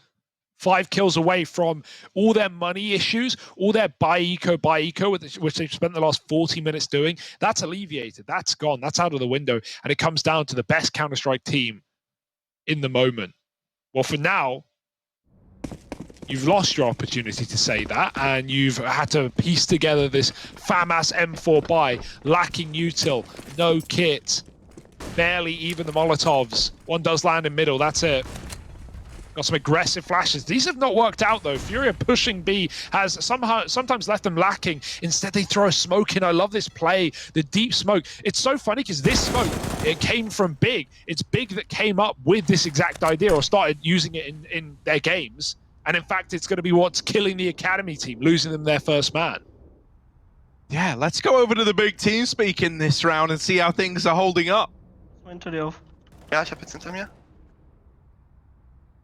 5 kills away from all their money issues, all their buy eco, which they've spent the last 40 minutes doing. That's alleviated. That's gone. That's out of the window. And it comes down to the best Counter-Strike team in the moment. Well, for now, you've lost your opportunity to say that, and you've had to piece together this FAMAS M4 buy, lacking util, no kit, barely even the Molotovs. One does land in middle. That's it. Got some aggressive flashes. These have not worked out, though. FURIA pushing B has sometimes left them lacking. Instead, they throw a smoke in. I love this play, the deep smoke. It's so funny because this smoke, it came from Big. It's Big that came up with this exact idea or started using it in their games. And in fact, it's going to be what's killing the Academy team, losing them their first man. Yeah, let's go over to the big team speak in this round and see how things are holding up. Ja, ich hab jetzt hinter mir.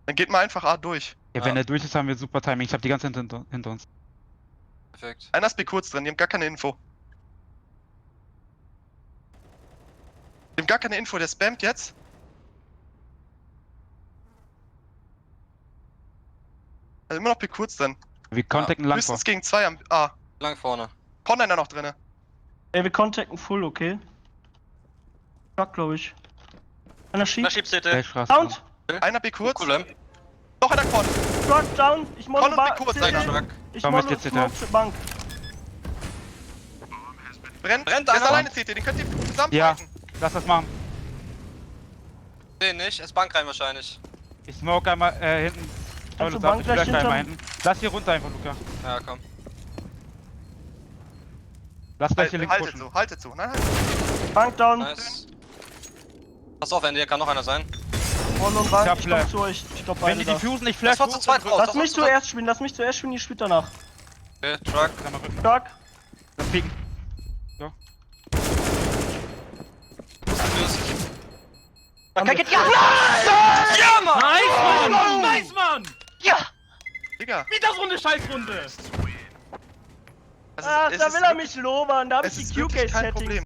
Dann geht mal einfach A durch. Ja, wenn er durch ist, haben wir super Timing. Ich hab die ganze Zeit hinter uns. Perfekt. Einer ist B kurz drin, die haben gar keine Info. Die haben gar keine Info, der spammt jetzt. Also immer noch B kurz drin. Wir contacten lang vor. Höchstens gegen 2 am A. Lang vorne. Pond einer noch drinne. Ey, wir contacten full, okay? Truck, glaube ich. Einer schiebt. schiebt CT. Straße. Down! Einer B kurz. Cool, Noch einer Con. Truck, down! Ich Con und B kurz, CT. einer. Truck. Ich Komm, mono ich geh CT. smoke Bank. Brennt. Brennt Der ist einer. alleine CT, den könnt ihr zusammen Ja. fighten. Lass das machen. Den nicht, ist Bank rein wahrscheinlich. Ich smoke einmal hinten. Kannst du Toll, Bank ich gleich flash einmal hinterm- hinten. Lass hier runter einfach, Luca. Ja, komm. Lass gleich hier links Haltet pushen. zu, haltet zu. Nein, haltet. Bank down. Nice. Pass auf, Andy, hier kann noch einer sein. Mono und Bank, Ich hab ich komm Flash. zu euch. Ich glaub Wenn beide die da. diffusen, ich Das flash war zu zweit raus. Lass mich zuerst spielen, ihr spielt danach. Okay, Truck. Einmal rücken. Truck. Dann pieken. Okay, geht ja! Ja, Mann! Nice, Mann! Nice, Mann! Digga. Wie das runde Scheißrunde! Also, Ach, es da ist will er wirklich- mich lobern, da hab ich Es die ist wirklich kein Q-Case-Settings. Problem.